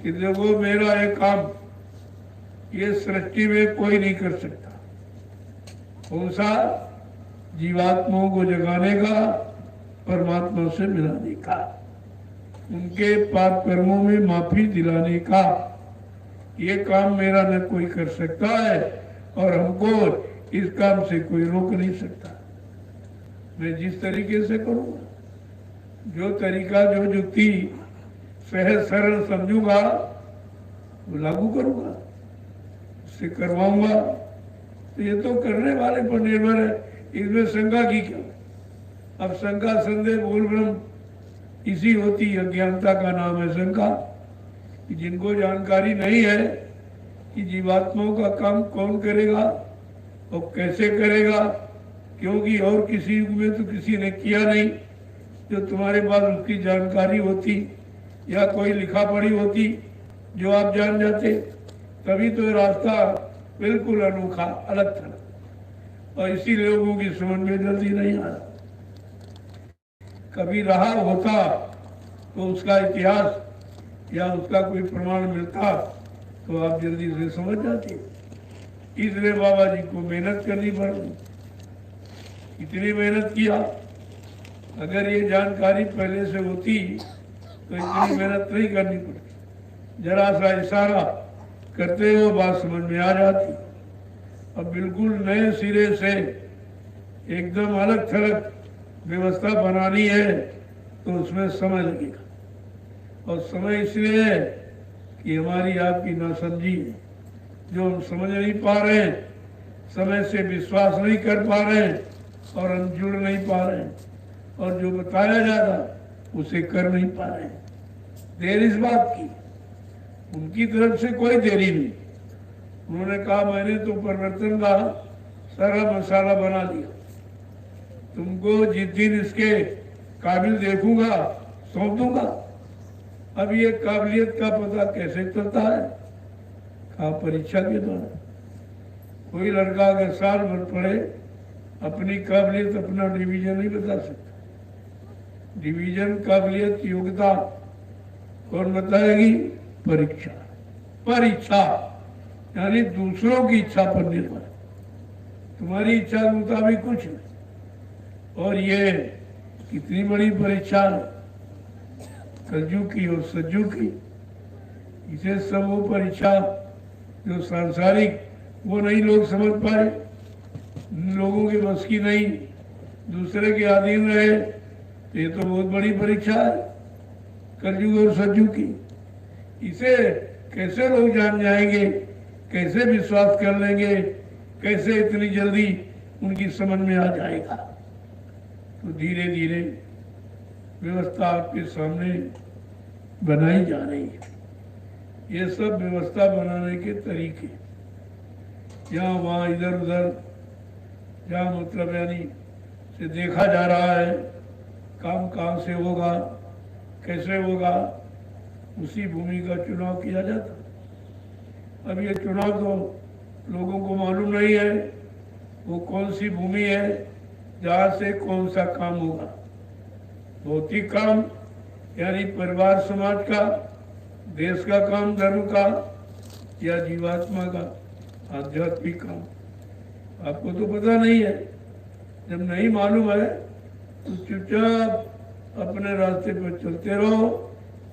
कि देखो मेरा ये काम ये सृष्टि में कोई नहीं कर सकता। कौन सा? जीवात्माओं को जगाने का, परमात्मा से मिलाने का, उनके पाप कर्मों में माफी दिलाने का। ये काम मेरा न कोई कर सकता है और हमको इस काम से कोई रोक नहीं सकता। मैं जिस तरीके से करूँगा, जो तरीका, जो युक्ति सहज सरल समझूंगा वो लागू करूंगा, उससे करवाऊंगा। तो ये तो करने वाले पर निर्भर है, इसमें शंका की क्या। अब शंका, संदेह, भूल भ्रम इसी होती अज्ञानता का नाम है शंका। कि जिनको जानकारी नहीं है कि जीवात्माओं का काम कौन करेगा और कैसे करेगा, क्योंकि और किसी युग में तो किसी ने किया नहीं। जो तुम्हारे पास उसकी जानकारी होती या कोई लिखा पढ़ी होती जो आप जान जाते, तभी तो रास्ता बिल्कुल अनोखा अलग था। और इसी लोगों की समझ में जल्दी नहीं आया। कभी रहा होता तो उसका इतिहास या उसका कोई प्रमाण मिलता तो आप जल्दी से समझ जाते। इसलिए बाबा जी को मेहनत करनी पड़ी। इतनी मेहनत किया, अगर ये जानकारी पहले से होती तो इतनी मेहनत नहीं करनी पड़ती। जरा सा इशारा करते हुए बात समझ में आ जाती। अब बिल्कुल नए सिरे से एकदम अलग थलग व्यवस्था बनानी है तो उसमें समय लगेगा। और समय इसलिए है कि हमारी आपकी नासमझी है, जो हम समझ नहीं पा रहे हैं, समय से विश्वास नहीं कर पा रहे हैं और हम जुड़ नहीं पा रहे हैं, और जो बताया जाता उसे कर नहीं पा रहे हैं। देर इस बात की, उनकी तरफ से कोई देरी नहीं। उन्होंने कहा मैंने तो परिवर्तन का सारा मसाला बना दिया, तुमको जिस दिन इसके काबिल देखूंगा सौंप दूंगा। अब ये काबिलियत का पता कैसे चलता है? कहा परीक्षा के द्वारा। कोई लड़का अगर साल भर पढ़े अपनी काबिलियत, अपना डिवीजन नहीं बता सकता। डिवीजन, काबिलियत, योग्यता कौन बताएगी? परीक्षा। परीक्षा यानी दूसरों की इच्छा पर निर्भर, तुम्हारी इच्छा के मुताबिक कुछ नहीं। और ये कितनी बड़ी परीक्षा है, कलयुग की और सतयुग की। इसे सब वो परीक्षा जो सांसारिक वो नहीं लोग समझ पाए, लोगों के बस की नहीं, दूसरे के अधीन रहे, ये तो बहुत बड़ी परीक्षा है कलयुग और सतयुग की। इसे कैसे लोग जान जाएंगे, कैसे विश्वास कर लेंगे, कैसे इतनी जल्दी उनकी समझ में आ जाएगा? तो धीरे धीरे व्यवस्था आपके सामने बनाई जा रही है। ये सब व्यवस्था बनाने के तरीके, यहाँ वहाँ इधर उधर जहाँ मतलब यानी से देखा जा रहा है काम कहाँ से होगा, कैसे होगा, उसी भूमि का चुनाव किया जाता। अब ये चुनाव तो लोगों को मालूम नहीं है वो कौन सी भूमि है जहाँ से कौन सा काम होगा। भौतिक काम यानी परिवार समाज का, देश का काम, धर्म का, या जीवात्मा का आध्यात्मिक काम, आपको तो पता नहीं है। जब नहीं मालूम है तो चुपचाप अपने रास्ते पर चलते रहो,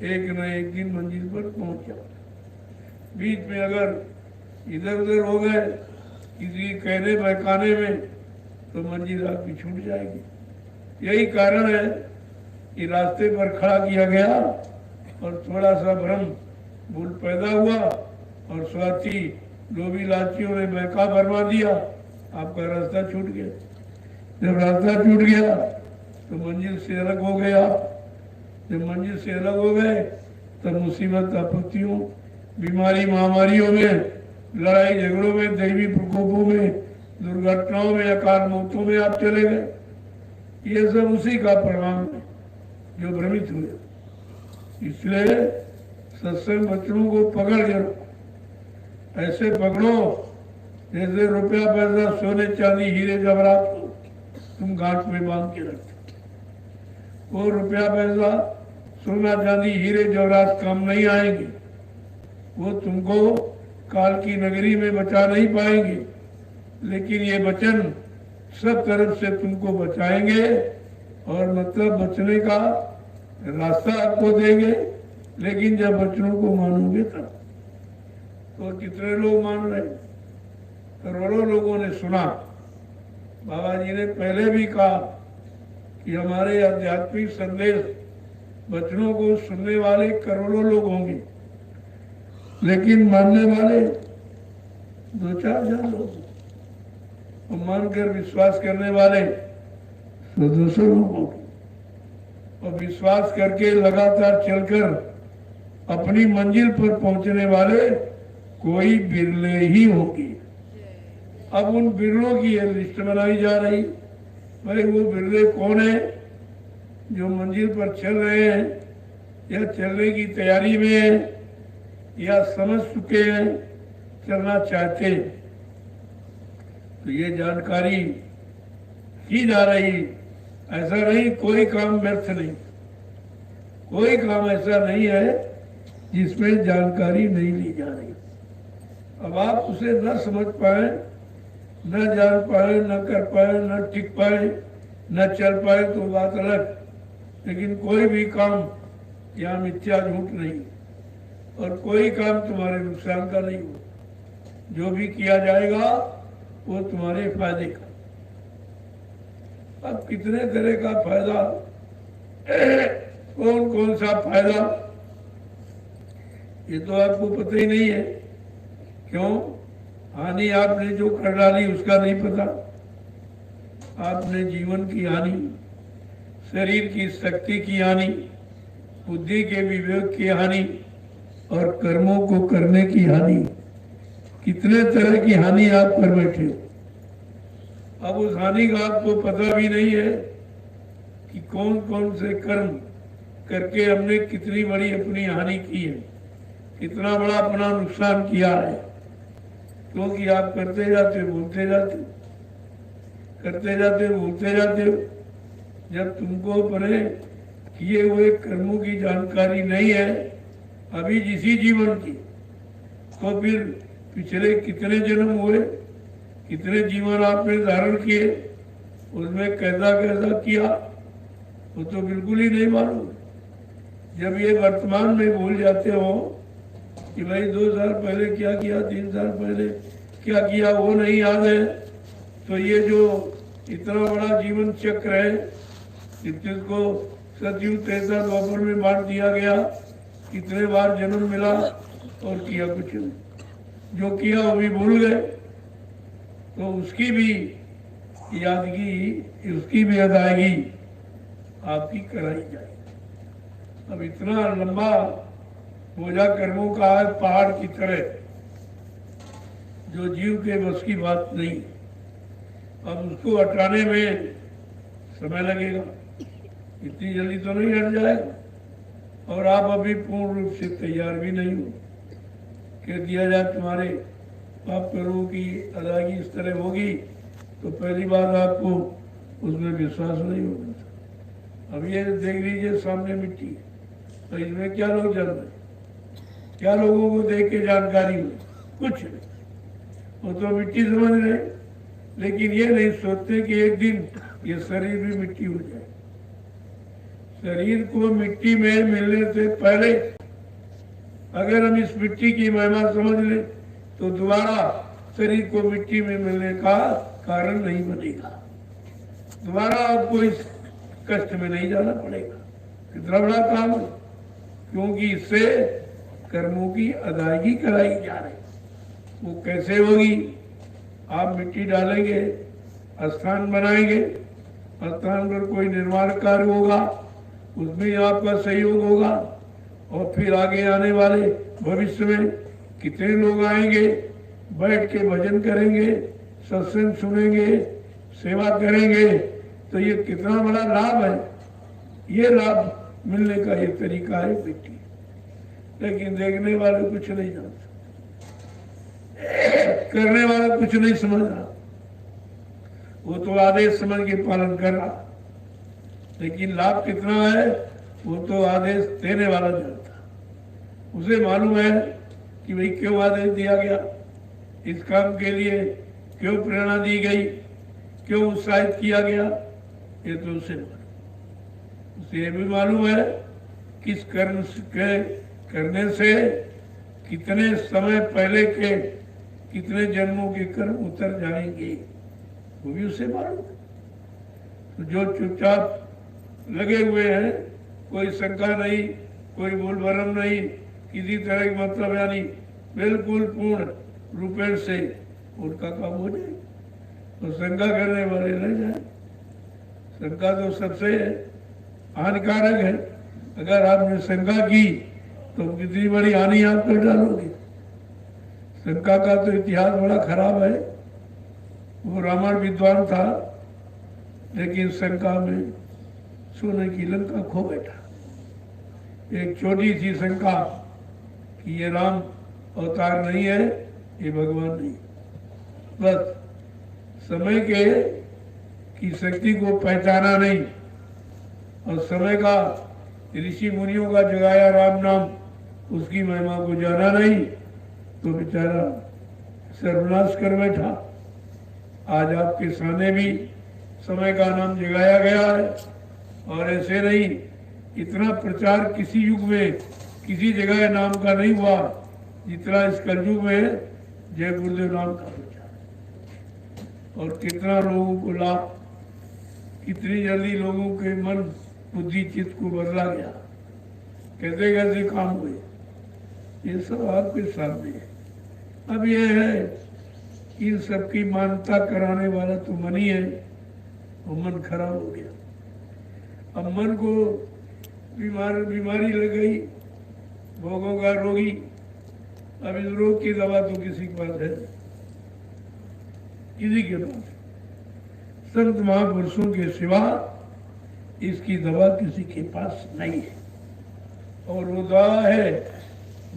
एक न एक दिन मंजिल पर पहुंच जाओ। बीच में अगर इधर उधर हो गए किसी कहने बहकाने में तो मंजिल आपकी छूट जाएगी। यही कारण है कि रास्ते पर खड़ा किया गया और थोड़ा सा भ्रम भूल पैदा हुआ और स्वार्थी लोभी लालचियों ने बहका बरवा दिया, आपका रास्ता छूट गया। जब रास्ता छूट गया तो मंजिल से अलग हो गए आप। जब मंजिल से अलग हो गए तब मुसीबत, आपत्तियों, बीमारी, महामारियों में, लड़ाई झगड़ों में, दैवी प्रकोपों में, दुर्घटनाओं में, अकाल मौतों में आप चले गए। ये सब उसी का परिणाम है जो भ्रमित हुए। इसलिए सत्संग बच्चों को पकड़ के रखो, ऐसे पकड़ो जैसे रुपया पैसा, सोने चांदी, हीरे जवाहरात को तुम गांठ में बांध के रखते। वो रुपया पैसा, सोना चांदी, हीरे जवाहरात काम नहीं आएंगे, वो तुमको काल की नगरी में बचा नहीं पाएंगे। लेकिन ये वचन सब तरफ से तुमको बचाएंगे और मतलब बचने का रास्ता आपको देंगे। लेकिन जब वचनों को मानोगे तब। तो कितने लोग मान रहे? करोड़ों लोगों ने सुना। बाबा जी ने पहले भी कहा कि हमारे आध्यात्मिक संदेश वचनों को सुनने वाले करोड़ों लोग होंगे, लेकिन मानने वाले 2-4 हजार लोग, और मानकर विश्वास करने वाले 100-200 लोग होंगे। और विश्वास करके लगातार चलकर अपनी मंजिल पर पहुंचने वाले कोई बिरले ही होंगे। अब उन बिरलों की ये लिस्ट बनाई जा रही। भाई वो बिरले कौन है जो मंजिल पर चल रहे हैं या चलने की तैयारी में है या समझ चुके हैं, चलना चाहते हैं। तो ये जानकारी की जा रही। ऐसा नहीं, कोई काम व्यर्थ नहीं, कोई काम ऐसा नहीं है जिसमें जानकारी नहीं ली जा रही। अब आप उसे न समझ पाए, न जान पाए, न कर पाए, न टिक पाए, न चल पाए तो बात अलग। लेकिन कोई भी काम यहाँ मिथ्या झूठ नहीं, और कोई काम तुम्हारे नुकसान का नहीं हो। जो भी किया जाएगा वो तुम्हारे फायदे का। अब कितने तरह का फायदा, कौन कौन सा फायदा, ये तो आपको पता ही नहीं है। क्यों? हानि आपने जो कर डाली उसका नहीं पता। आपने जीवन की हानि, शरीर की शक्ति की हानि, बुद्धि के विवेक की हानि और कर्मों को करने की हानि, कितने तरह की हानि आप कर बैठे हो। अब उस हानि का आपको पता भी नहीं है कि कौन कौन से कर्म करके हमने कितनी बड़ी अपनी हानि की है, कितना बड़ा अपना नुकसान किया है। क्योंकि आप करते जाते भूलते जाते, करते जाते भूलते जाते हो। जब तुमको अपने किए हुए कर्मों की जानकारी नहीं है अभी जिसी जीवन की, तो फिर पिछले कितने जन्म हुए, कितने जीवन आपने धारण किए, उसमें कैसा कैसा किया, वो तो बिल्कुल ही नहीं मालूम। जब ये वर्तमान में भूल जाते हो कि भाई 2 साल पहले क्या किया, 3 साल पहले क्या किया, वो नहीं याद है, तो ये जो इतना बड़ा जीवन चक्र है जिसको सतयुग त्रेता द्वापर में बांट दिया गया, कितने बार जन्म मिला और किया कुछ नहीं, जो किया वो भी भूल गए। तो उसकी भी यादगी, उसकी भी अदायगी आपकी कराई जाएगी। अब इतना लंबा बोझा कर्मों का है पहाड़ की तरह, जो जीव के बस की बात नहीं। अब उसको हटाने में समय लगेगा, इतनी जल्दी तो नहीं हट जाएगा। और आप अभी पूर्ण रूप से तैयार भी नहीं हो। कह दिया जाए तुम्हारे पाप कर्मों की अदायगी इस तरह होगी, तो पहली बार आपको उसमें विश्वास नहीं होगा। अब ये देख लीजिए सामने मिट्टी, तो इसमें क्या लोग जल रहे, क्या लोगों को देख के जानकारी हो? कुछ नहीं, वो तो मिट्टी समझ रहे, लेकिन ये नहीं सोचते कि एक दिन ये शरीर भी मिट्टी हो जाए। शरीर को मिट्टी में मिलने से पहले अगर हम इस मिट्टी की महिमा समझ लें, तो दोबारा शरीर को मिट्टी में मिलने का कारण नहीं बनेगा। दोबारा आपको इस कष्ट में नहीं जाना पड़ेगा। कितना बड़ा काम है, क्योंकि इससे कर्मों की अदायगी कराई जा रही। वो कैसे होगी? आप मिट्टी डालेंगे, स्थान बनाएंगे, स्थान पर कोई निर्माण कार्य होगा, उसमें आपका सहयोग होगा, और फिर आगे आने वाले भविष्य में कितने लोग आएंगे, बैठ के भजन करेंगे, सत्संग सुनेंगे, सेवा करेंगे, तो ये कितना बड़ा लाभ है। ये लाभ मिलने का ये तरीका है मिट्टी, लेकिन देखने वाले कुछ नहीं जानते, करने वाला कुछ नहीं समझ रहा। वो तो आदेश समझ के पालन कर रहा, लेकिन लाभ कितना है वो तो आदेश देने वाला जानता। उसे मालूम है कि भाई क्यों आदेश दिया गया, इस काम के लिए क्यों प्रेरणा दी गई, क्यों उत्साहित किया गया, ये तो उसे मालूम। उसे भी मालूम है किस कर्म के करने से कितने समय पहले के कितने जन्मों के कर्म उतर जाएंगे, वो भी उसे मालूम है। तो जो चुपचाप लगे हुए हैं, कोई शंका नहीं, कोई भूल भरम नहीं, किसी तरह की मतलब यानी बिल्कुल पूर्ण रूपेण से उनका काम हो जाए। तो शंका करने वाले रह जाए। शंका तो सबसे हानिकारक है। अगर आपने शंका की तो कितनी बड़ी हानि आप कर डालोगे। शंका का तो इतिहास बड़ा खराब है। वो रावण विद्वान था, लेकिन शंका में सोने की लंका खो बैठा। एक छोटी सी शंका कि ये राम अवतार नहीं है, ये भगवान नहीं, बस समय के की शक्ति को पहचाना नहीं, और समय का ऋषि मुनियों का जगाया राम नाम, उसकी महिमा को जाना नहीं, तो बेचारा सर्वनाश कर बैठा। आज आपके सामने भी समय का नाम जगाया गया है, और ऐसे नहीं, इतना प्रचार किसी युग में किसी जगह नाम का नहीं हुआ जितना इस कलयुग में जय गुरुदेव नाम का प्रचार। और कितना लोगों को लाभ, कितनी जल्दी लोगों के मन बुद्धि चित्त को बदला गया, कैसे कैसे काम हुए, ये सब आपके सामने है। अब ये है इन सबकी मान्यता कराने वाला तो मन ही है, वो मन खराब हो गया। अब मन को बीमारी लग गई, भोगों का रोगी। अब इस रोग की दवा तो किसी के पास है, किसी के पास संत महापुरुषों के सिवा इसकी दवा किसी के पास नहीं है। और वो दवा है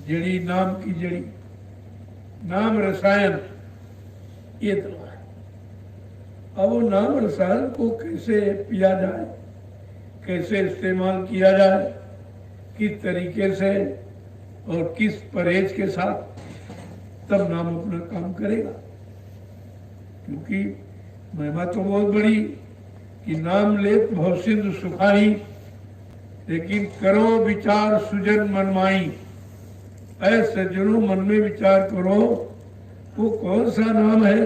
जड़ी, नाम की जड़ी, नाम रसायन, ये दवा है। अब वो नाम रसायन को कैसे पिया जाए, कैसे इस्तेमाल किया जाए, किस तरीके से और किस परहेज के साथ, तब नाम अपना काम करेगा। क्योंकि महिमा तो बहुत बड़ी कि नाम लेत भव सिंधु सुखाई, लेकिन करो विचार सुजन मनमाई। ऐसे जरूर मन में विचार करो, वो कौन सा नाम है,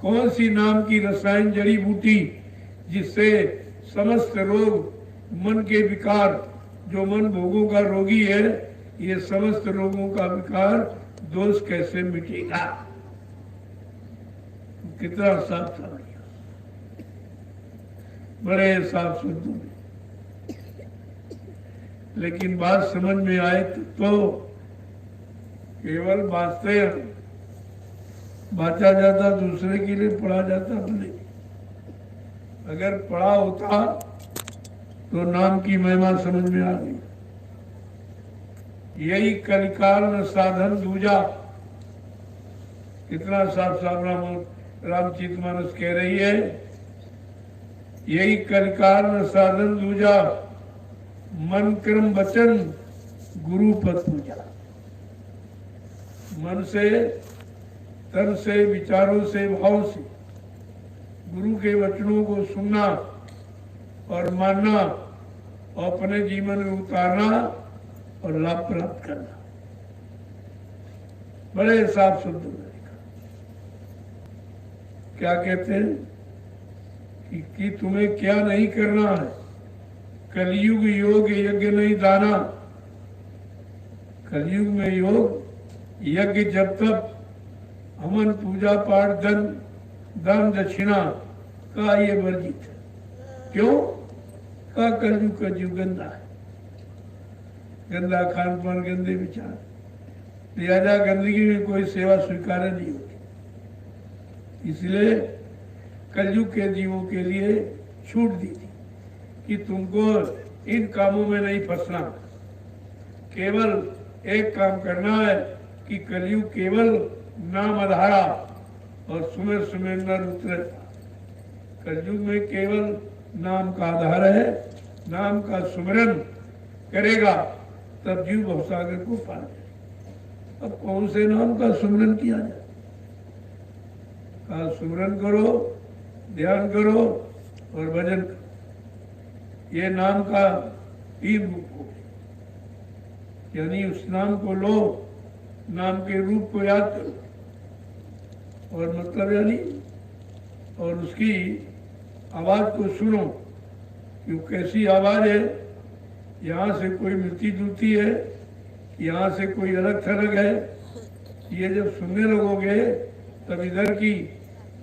कौन सी नाम की रसायन जड़ी बूटी जिससे समस्त रोग, मन के विकार, जो मन भोगों का रोगी है, ये समस्त रोगों का विकार दोष कैसे मिटेगा। कितना साफ समझ, बड़े साफ शब्दों में। लेकिन बात समझ में आए तो केवल बांचते हैं, बांचा जाता दूसरे के लिए, पढ़ा जाता अपने। अगर पढ़ा होता तो नाम की महिमा समझ में आ गई। यही कलिकाल न साधन दूजा, कितना साफ साफ रामचरितमानस कह रही है, यही कलिकाल न साधन दूजा, मन क्रम वचन गुरु पद पूजा। मन से, तन से, विचारों से, भाव से गुरु के वचनों को सुनना और मानना और अपने जीवन में उतारना और लाभ प्राप्त करना। बड़े साफ शब्दों में लिखा। क्या कहते हैं कि तुम्हें क्या नहीं करना है, कलयुग योग यज्ञ नहीं दाना। कलयुग में योग यज्ञ जब तक हवन पूजा पाठ दान दक्षिणा का ये वर्जित है। क्यों? का कलयुग का जीव गंदा है, गंदा खान पान, गंदे विचार, लिहाजा गंदगी में कोई सेवा स्वीकार नहीं होती। इसलिए कलयुग के जीवों के लिए छूट दी थी कि तुमको इन कामों में नहीं फंसना, केवल एक काम करना है कि कलयुग केवल नाम आधारा और सुमेर सुमेर न रुद्र। कलयुग में केवल नाम का आधार है, नाम का सुमिरन करेगा तब जीव भवसागर को पार जाए। अब कौन से नाम का सुमिरन किया जाए? का सुमिरन करो, ध्यान करो और भजन करो। ये नाम का तीन रूप हो गए, यानी उस नाम को लो, नाम के रूप को याद करो और मतलब यानी और उसकी आवाज को सुनो कि कैसी आवाज है, यहाँ से कोई मिलती जुलती है, यहाँ से कोई अलग थलग है। ये जब सुनने लगोगे तब इधर की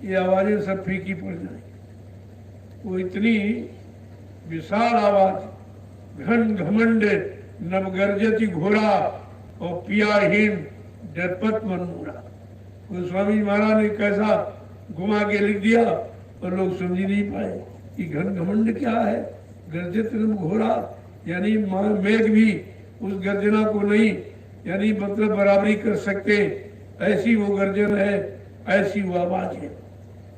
ये आवाजें सब फीकी पड़ जाएंगी। वो इतनी विशाल आवाज, घन घमंड नवगर्जति घोड़ा और पियाहीन डरपत मनमोरा। गोस्वामी महाराज ने कैसा घुमा के लिख दिया और लोग समझ नहीं पाए कि घन घमंड क्या है। गर्जित घोड़ा यानी मेघ भी उस गर्जना को नहीं, यानी मतलब बराबरी कर सकते, ऐसी वो गर्जन है, ऐसी वो आवाज है।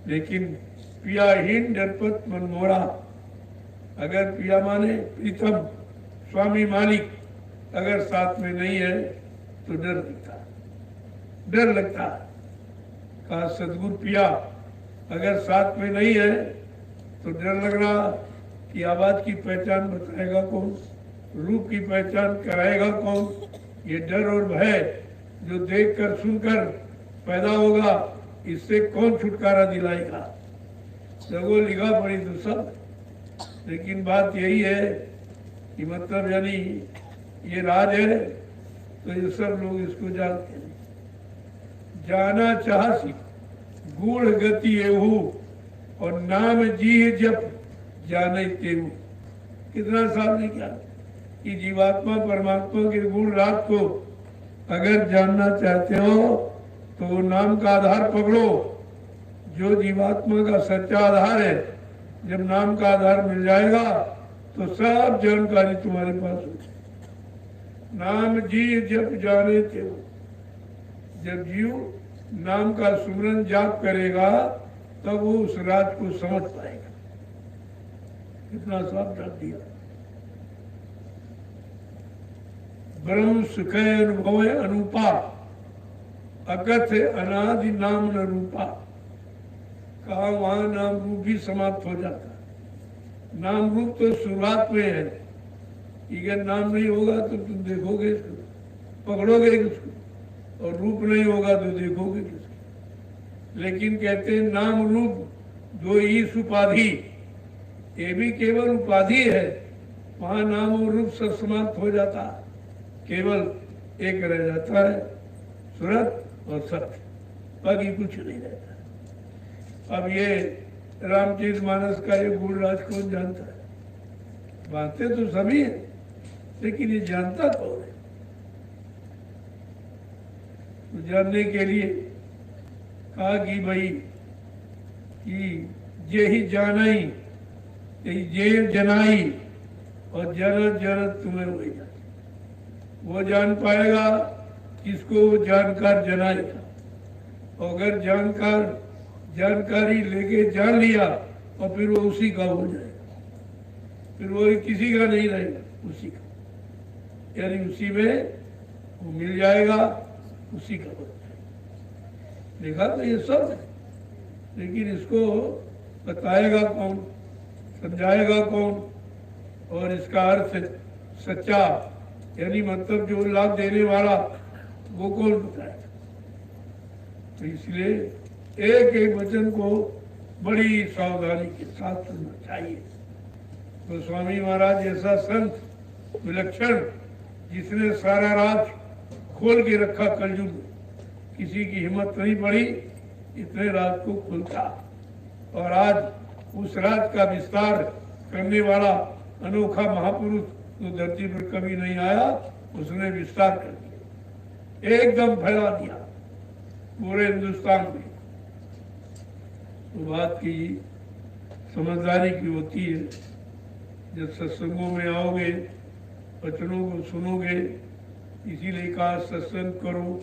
लेकिन पियाहीन डरपत मनमोरा, अगर पिया माने प्रीतम, स्वामी मालिक अगर साथ में नहीं है तो डर लगता है, डर लगता है। का सदगुरु पिया अगर साथ में नहीं है तो डर लग रहा कि आवाज की पहचान बताएगा कौन, रूप की पहचान कराएगा कौन। ये डर और भय जो देखकर सुनकर पैदा होगा, इससे कौन छुटकारा दिलाएगा। जगो लिखा पड़ी तो सब, लेकिन बात यही है कि मतलब यानी ये राज है तो ये सब लोग इसको जानते हैं। जाना चाहसी गूढ़ गति एहू और नाम जी जप जाने तेहू। कितना सामने क्या कि जीवात्मा परमात्मा के गुण रात को अगर जानना चाहते हो तो नाम का आधार पकड़ो, जो जीवात्मा का सच्चा आधार है। जब नाम का आधार मिल जाएगा तो सब जानकारी तुम्हारे पास हो। नाम जी जब जाने थे, जब जीव नाम का सुमरन जाप करेगा तब वो उस रात को समझ पाएगा। कितना साफ डाल दिया। ब्रह्म सुख अनुभव अनुपा, अकथ अनादि नाम न रूपा। कहा वहां नाम रूप भी समाप्त हो जाता है। नाम रूप तो शुरुआत में है, अगर नाम नहीं होगा तो तुम देखोगे इसको, पकड़ोगे किसको, और रूप नहीं होगा तो देखोगे किसको। लेकिन कहते हैं नाम रूप दो ईश उपाधि, ये भी केवल उपाधि है। वहां नाम और रूप सब समाप्त हो जाता, केवल एक रह जाता है, सूरत और सत्य, बाकी कुछ नहीं रहता। अब ये रामचरितमानस का ये गुण राज कौन जानता है? बातें तो सभी है, लेकिन ये जानता कौन है? तो जानने के लिए कहा कि भाई कि जे ही जानाई यही जे जनाई और जरत जरत तुम्हें वही जान, वो जान पाएगा किसको वो जानकार जनाएगा। और अगर जानकारी लेके जान लिया और फिर वो उसी का हो जाएगा, फिर वो किसी का नहीं रहेगा, उसी का, यानी उसी में वो मिल जाएगा, उसी का हो जाएगा। देखा तो ये सब है, लेकिन इसको बताएगा कौन, समझाएगा कौन, और इसका अर्थ सच्चा यानी मतलब जो लाभ देने वाला वो कौन बताएगा। तो इसलिए एक एक वचन को बड़ी सावधानी के साथ सुनना चाहिए। तो स्वामी महाराज जैसा संत विलक्षण, जिसने सारा राज खोल के रखा कलयुग में, किसी की हिम्मत नहीं पड़ी इतने राज को खोलता, और आज उस राज का विस्तार करने वाला अनोखा महापुरुष तो धरती पर कभी नहीं आया, उसने विस्तार कर दिया, एकदम फैला दिया पूरे हिंदुस्तान में। तो बात की समझदारी की होती है, जब सत्संगों में आओगे, वचनों को सुनोगे, इसीलिए कहा सत्संग करो,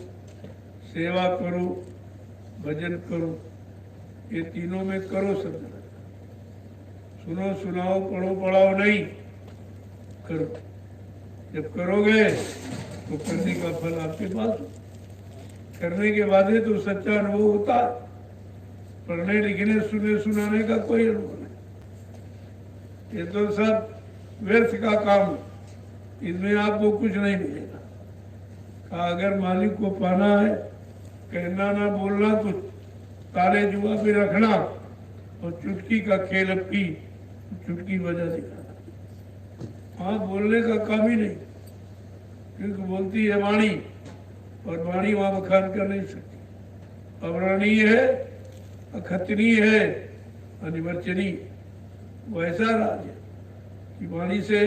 सेवा करो, भजन करो, ये तीनों में करो सब। सुनो सुनाओ पढ़ो पढ़ाओ नहीं, करो। जब करोगे तो करने का फल आपके पास हो। करने के बाद ही तो सच्चा अनुभव होता है, पढ़ने लिखने सुनने सुनाने का कोई अनुभव नहीं। ये तो सब व्यर्थ का काम, इसमें आपको कुछ नहीं मिलेगा। कहा अगर मालिक को पाना है, कहना ना बोलना तो ताले जुआ पे रखना, और चुटकी का खेल अपनी चुटकी बजा दिखाना। वहां बोलने का काम ही नहीं, क्योंकि बोलती है वाणी, और वाणी वहां बखान कर नहीं सकती। अवर्णनीय है, अखतनीय है, अनिवर्चनीय, वैसा राज है कि वाणी से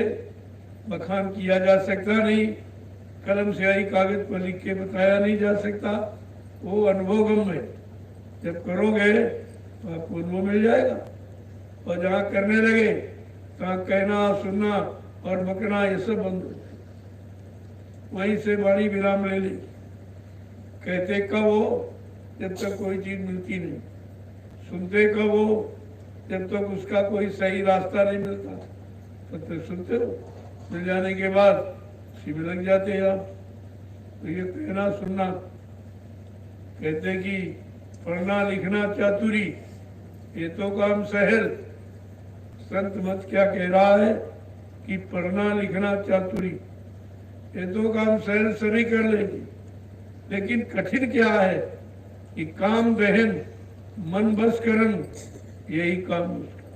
बखान किया जा सकता नहीं, कलम से आई कागज पर लिख के बताया नहीं जा सकता, वो अनुभवगम है। जब करोगे तो आपको अनुभव मिल जाएगा, और जहाँ करने लगे तहाँ कहना सुनना और बकना ये सब बंद हो जाए। वहीं से वाणी विराम ले ली। कहते कब हो, जब तक कोई चीज मिलती नहीं। सुनते कब हो, जब तक उसका कोई सही रास्ता नहीं मिलता, तब तक सुनते हो। मिल जाने के बाद उसी में लग जाते हैं आप। तो ये कहना सुनना, कहते कि पढ़ना लिखना चातुरी, ये तो काम सहल। संत मत क्या कह रहा है कि पढ़ना लिखना चातुरी, ये तो काम सहल सभी कर लेंगे, लेकिन कठिन क्या है कि काम दहन मन बस करन, यही काम मुश्किल।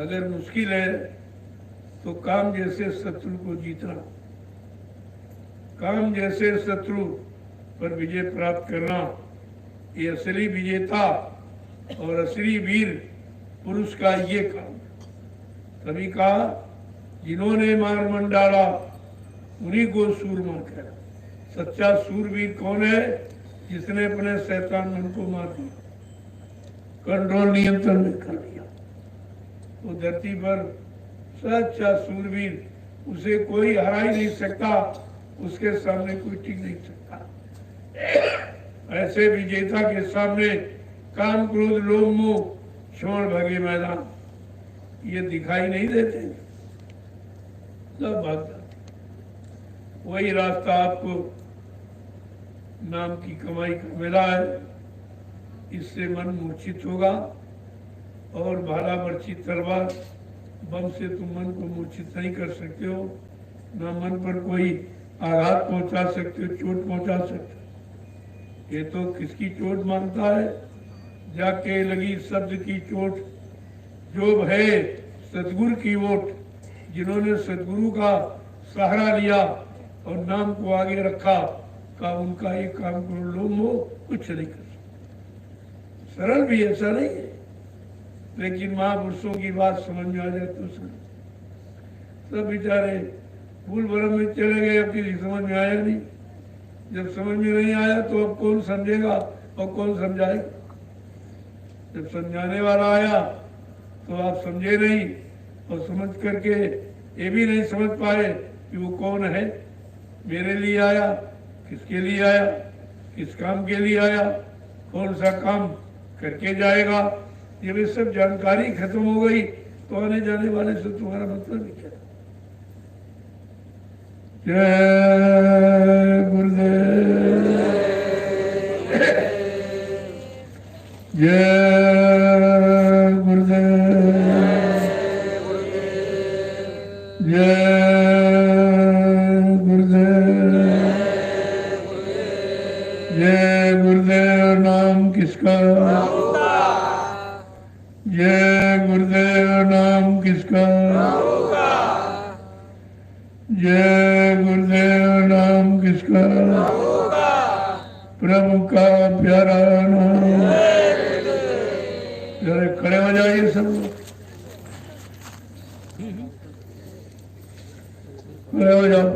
अगर मुश्किल है तो काम जैसे शत्रु को जीतना, काम जैसे शत्रु पर विजय प्राप्त करना, ये असली विजेता और असली वीर पुरुष का ये काम। तभी कहा जिन्होंने मार मन डाला उन्हीं को सूरमा कहा। सच्चा सूरवीर कौन है? जिसने अपने शैतान मन को मार दिया, कंट्रोल नियंत्रण में कर लिया। वो धरती पर सच्चा सूरवीर, उसे कोई हरा ही नहीं सकता, उसके सामने कोई टिक नहीं सकता। ऐसे विजेता के सामने काम क्रोध लोभ मोह छोड़ भगे मैदान, ये दिखाई नहीं देते, सब भाग जाते। वही रास्ता आपको नाम की कमाई का मिला है। इससे मन मूर्छित होगा, और भाला बर्छी तलवार बम से तुम मन को मूर्छित नहीं कर सकते हो, ना मन पर कोई आघात पहुंचा सकते हो, चोट पहुंचा सकते हो। ये तो किसकी चोट मानता है? जाके लगी शब्द की चोट, जो है सतगुरु की ओट। जिन्होंने सतगुरु का सहारा लिया और नाम को आगे रखा, का उनका ये काम करो लोग हो कुछ नहीं कर सकते। सरल भी ऐसा नहीं है, लेकिन महापुरुषों की बात समझ में आ जाए तो सरल। सब बेचारे भूल भरम में चले गए, अब किसी समझ में आया नहीं। जब समझ में नहीं आया तो अब कौन समझेगा और कौन समझाएगा? जब समझाने वाला आया तो आप समझे नहीं और समझ करके ये भी नहीं समझ पाए कि वो कौन है, मेरे लिए आया, किसके लिए आया, किस काम के लिए आया, कौन सा काम करके जाएगा। जब ये सब जानकारी खत्म हो गई तो आने जाने वाले से तुम्हारा मतलब ही क्या? जय गुरुदेव, जय गुरुदेव, जय गुरुदेव, जय गुरुदेव। नाम किसका? जय गुरुदेव। नाम किसका? जय गुरुदेव। नाम किसका? प्रभु का प्यारा नाम। जरा खड़े हो जाइए सब लोग, खड़े हो जाओ।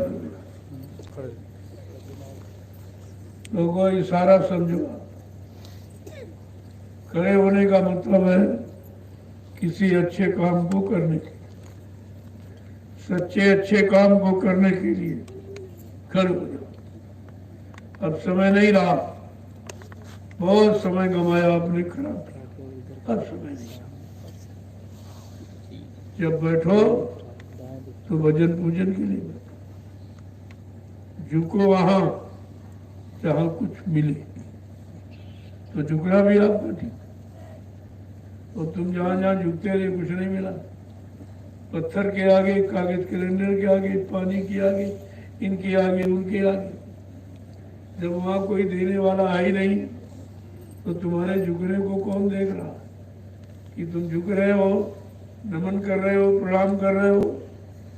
लोगों इशारा समझो, खड़े होने का मतलब है किसी अच्छे काम को करने के, सच्चे अच्छे काम को करने के लिए खड़े हो जाओ। अब समय नहीं रहा, बहुत समय गंवाया आपने, खराब किया, अब समय नहीं रहा। जब बैठो तो भजन पूजन के लिए बैठो, झुको वहां जहां कुछ मिले, तो झुकना भी आपका ठीक। और तुम जहां जहां झुकते रहे कुछ नहीं मिला, पत्थर के आगे, कागज कैलेंडर के आगे, पानी के आगे, इनके आगे, उनके आगे, जब वहां कोई देने वाला है ही नहीं तो तुम्हारे झुकने को कौन देख रहा कि तुम झुक रहे हो, नमन कर रहे हो, प्रणाम कर रहे हो?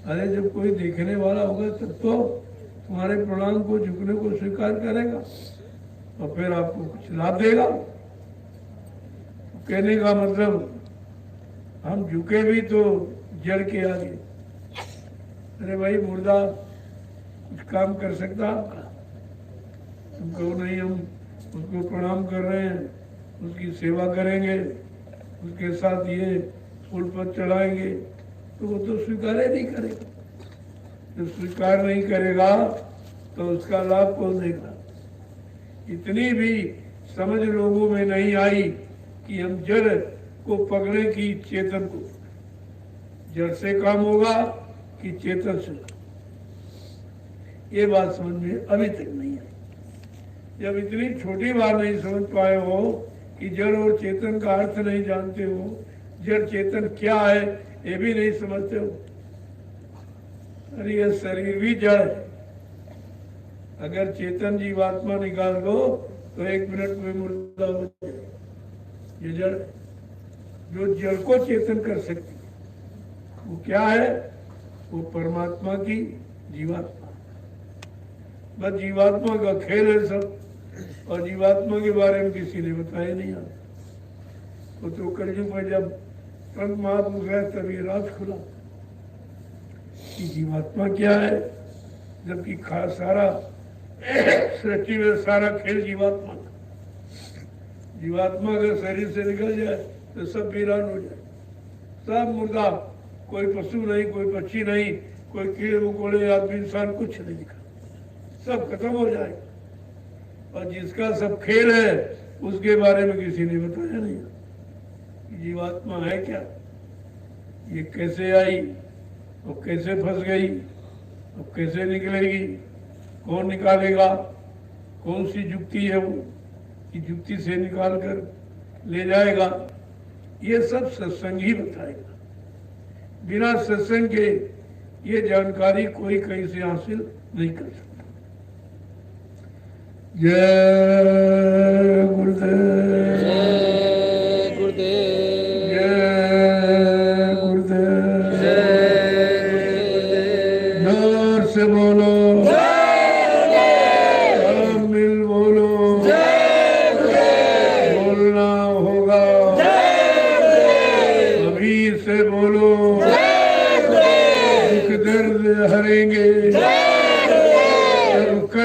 अरे जब कोई देखने वाला होगा तब तो तुम्हारे प्रणाम को, झुकने को स्वीकार करेगा और फिर आपको कुछ लाभ देगा। कहने का मतलब हम झुके भी तो जड़ के आगे। अरे भाई मुर्दा कुछ काम कर सकता आपका? तुम कहो नहीं, हम उसको प्रणाम कर रहे हैं, उसकी सेवा करेंगे, उसके साथ ये फूल पर चढ़ाएंगे, तो वो तो स्वीकार ही नहीं करेगा। जब स्वीकार नहीं करेगा तो उसका लाभ कौन देगा? इतनी भी समझ लोगों में नहीं आई कि हम जड़ को पकड़े कि चेतन को। जड़ से काम होगा कि चेतन से? ये बात समझ में अभी तक नहीं आई। जब इतनी छोटी बात नहीं समझ पाए हो कि जड़ और चेतन का अर्थ नहीं जानते हो, जड़ चेतन क्या है ये भी नहीं समझते हो। अरे ये शरीर भी जड़ है, अगर चेतन जीवात्मा निकाल दो तो 1 मिनट में मुर्दा हो जाए। ये जड़ है, जो जड़ को चेतन कर सकती है वो क्या है? वो परमात्मा की जीवात्मा। बस जीवात्मा का खेल है सब, और जीवात्मा के बारे में किसी ने बताया नहीं आता। वो तो कलयुग में जब संत महात्मा गए तब ये राज खुला कि जीवात्मा क्या है, जबकि सारा सृष्टि में सारा खेल जीवात्मा का। जीवात्मा अगर शरीर से निकल जाए तो सब वीरान हो जाए, सब मुर्दा, कोई पशु नहीं, कोई पक्षी नहीं, कोई कीड़े मकोड़े, आदमी, इंसान कुछ नहीं दिखा, सब खत्म हो जाएगा। और जिसका सब खेल है उसके बारे में किसी ने बताया नहीं कि जीवात्मा है क्या, ये कैसे आई और कैसे फंस गई और कैसे निकलेगी, कौन निकालेगा, कौन सी युक्ति है वो कि युक्ति से निकाल कर ले जाएगा। ये सब सत्संग ही बताएगा। बिना सत्संग के ये जानकारी कोई कहीं से हासिल नहीं कर सकता। जय गुरुदेव, जय गुरुदेव, जय गुरुदेव, जय गुरुदेव। जोर से बोलो, सब मिल बोलो, बोलना होगा, अभी से बोलो, दुख दे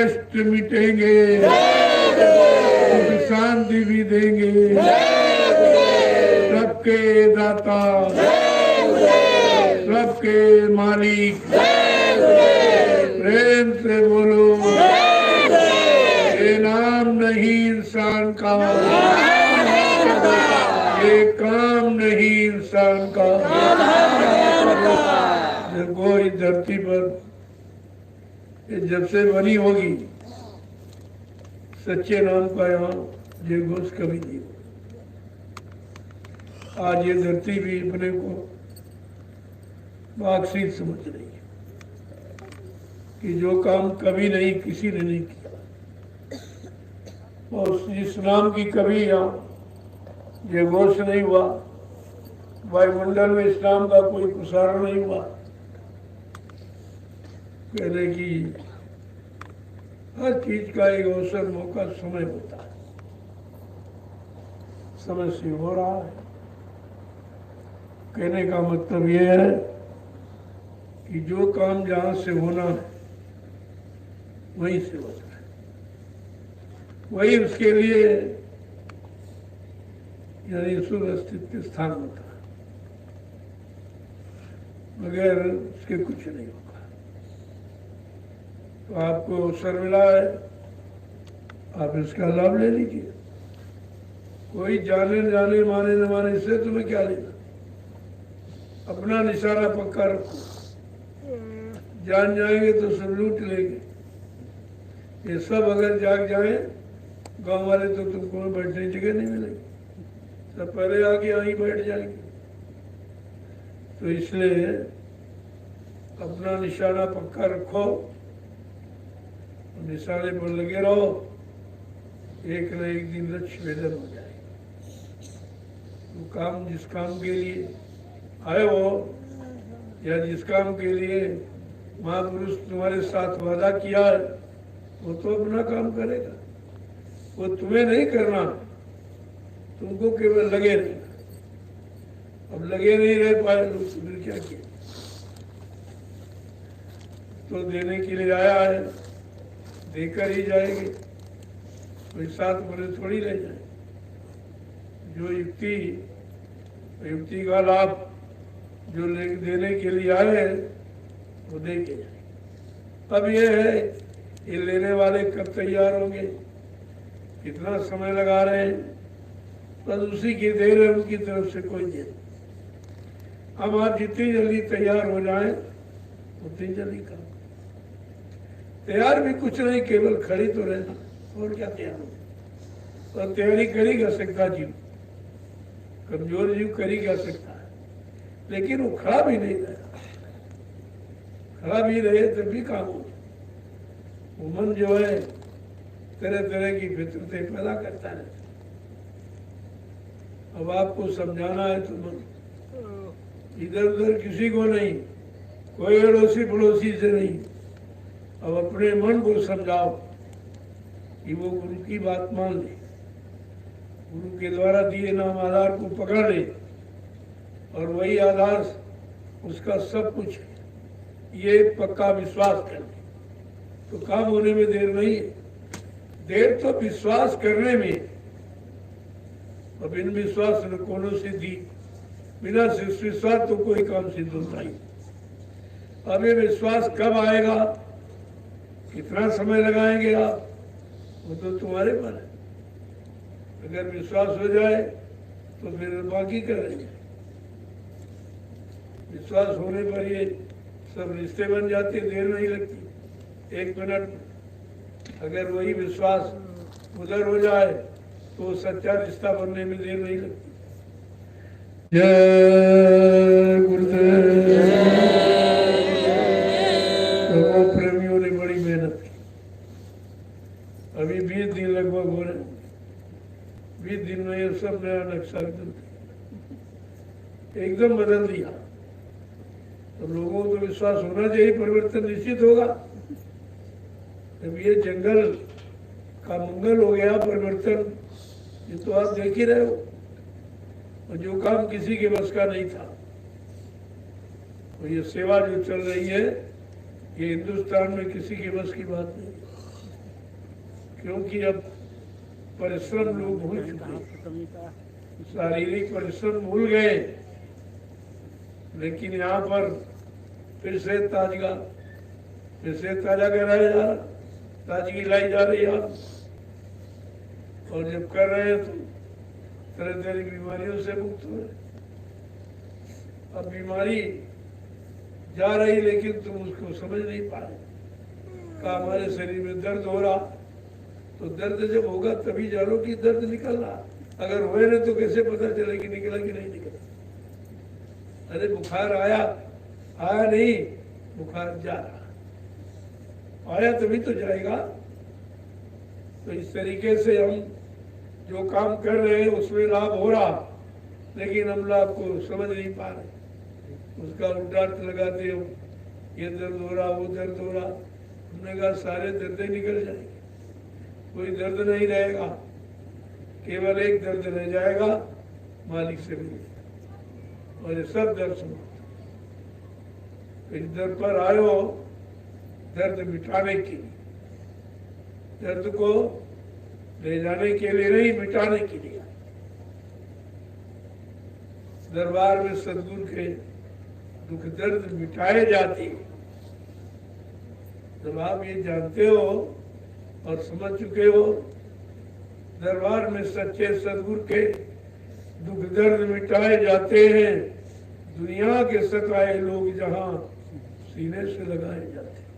कष्ट मिटेंगे, सुख शांति भी देंगे। सबके दाता, सबके मालिक, प्रेम से बोलो, ये नाम नहीं इंसान का, ये काम नहीं इंसान का। देखो इस धरती पर ये जब से बनी होगी, सच्चे नाम का यहाँ जय घोष कभी नहीं होगा। आज ये धरती भी अपने को बाकसीत समझ रही है कि जो काम कभी नहीं किसी ने नहीं किया, और जिस नाम की कभी यहाँ जय घोष नहीं हुआ, वायुमंडल में इस नाम का कोई प्रसारण नहीं हुआ। कहने की हर चीज का एक अवसर, मौका, समय होता है। समय से हो रहा है। कहने का मतलब ये है कि जो काम जहां से होना है वहीं से होता है, वही उसके लिए यानी सुव्यवस्थित स्थान होता है, मगर उसके कुछ नहीं होगा। तो आपको अवसर मिला है, आप इसका लाभ ले लीजिए। कोई जाने जाने माने न माने इससे तुम्हें क्या लेना। अपना निशाना पक्का रखो, जान जाएंगे तो सब लूट लेंगे। ये सब अगर जाग जाए गांव वाले तो तुमको बैठने की जगह नहीं मिलेगी, सब पहले आके यहीं बैठ जाएंगे। तो इसलिए अपना निशाना पक्का रखो, निशाने पर लगे रहो, एक न एक दिन लक्ष्य वेदन हो जाएगा। तो काम जिस काम के लिए आए हो या जिस काम के लिए महापुरुष तुम्हारे साथ वादा किया है, वो तो अपना काम करेगा। वो तुम्हें नहीं करना, तुमको केवल लगे रहना। अब लगे नहीं रह पाए तो फिर क्या किया। तो देने के लिए आया है, देकर ही जाएंगे, कोई साथ बोले थोड़ी रह जाए। जो युक्ति का लाभ जो देने के लिए आए हैं वो दे के जाए। अब ये है ये लेने वाले कब तैयार होंगे, कितना समय लगा रहे हैं, बस उसी की देर है, उनकी तरफ से कोई देर। अब आप जितनी जल्दी तैयार हो जाए उतनी जल्दी काम। तैयार भी कुछ नहीं, केवल खड़ी तो रहना, और क्या तैयार हो। और तैयारी कर ही कर सकता जीव, कमजोर जीव कर ही कर सकता है, लेकिन वो खड़ा भी नहीं रहा। खड़ा भी रहे तब भी काम हो। वो मन जो है तरह तरह की फितरतें पैदा करता है। अब आपको समझाना है तो मन इधर उधर किसी को नहीं, कोई अड़ोसी पड़ोसी से नहीं। अब अपने मन को समझाओ कि वो गुरु की बात मान ले, गुरु के द्वारा दिए नाम आधार को पकड़ ले, और वही आधार उसका सब कुछ है, ये पक्का विश्वास कर ले तो काम होने में देर नहीं है। देर तो विश्वास करने में, और बिन विश्वास न कोनो सिद्धि, बिना विश्वास तो कोई काम सिद्ध होता ही। अब ये विश्वास कब आएगा, कितना समय लगाएंगे आप, वो तो तुम्हारे पर है। अगर विश्वास हो जाए तो फिर बाकी करेंगे। विश्वास होने पर ये सब रिश्ते बन जाते, देर नहीं लगती। 1 मिनट अगर वही विश्वास उधर हो जाए तो सच्चा रिश्ता बनने में देर नहीं लगती। जय गुरुदेव। तो प्रेमियों ने बड़ी मेहनत की। अभी 20 दिन लगभग हो रहे, 20 दिन में ये सब नया नक्शा एकदम बदल दिया। तो लोगों को विश्वास होना चाहिए, परिवर्तन निश्चित होगा। जब ये जंगल का मंगल हो गया, परिवर्तन ये तो आप देख ही रहे हो। और जो काम किसी के बस का नहीं था, तो ये सेवा जो चल रही है, ये हिंदुस्तान में किसी के बस की बात नहीं। क्योंकि अब परिश्रम लोग भूल चुके, शारीरिक परिश्रम भूल गए। लेकिन यहाँ पर फिर से ताजगा, फिर से ताजा कराया जा रहा, ताजगी लाई जा रही है। और जब कर रहे हैं तो तरह तरह की बीमारियों से मुक्त हो रहे। अब बीमारी जा रही लेकिन तुम उसको समझ नहीं पा रहे। का हमारे शरीर में दर्द हो रहा, तो दर्द जब होगा तभी जानो कि दर्द निकल रहा। अगर हुए ना तो कैसे पता चले कि निकला कि नहीं निकला। अरे बुखार आया, आया नहीं, बुखार जा रहा, आया तभी तो जाएगा। तो इस तरीके से हम जो काम कर रहे हैं उसमें लाभ हो रहा, लेकिन हम लाभ को समझ नहीं पा रहे। उसका उल्टा अर्थ लगाते हो, ये दर्द हो रहा, वो दर्द हो रहा। हमने कहा सारे दर्द निकल जाएंगे, कोई दर्द नहीं रहेगा, केवल एक दर्द रह जाएगा, मालिक से मिले। और ये सब दर्द समाप्त। इस दर पर आयो दर्द मिटाने के लिए, दर्द को ले जाने के लिए नहीं, मिटाने के लिए। दरबार में सदगुरु के दुख दर्द मिटाए जाते हैं। जब आप ये जानते हो और समझ चुके हो, दरबार में सच्चे सदगुरु के दुख दर्द मिटाए जाते हैं। दुनिया के सताए लोग जहां सीने से लगाए जाते हैं।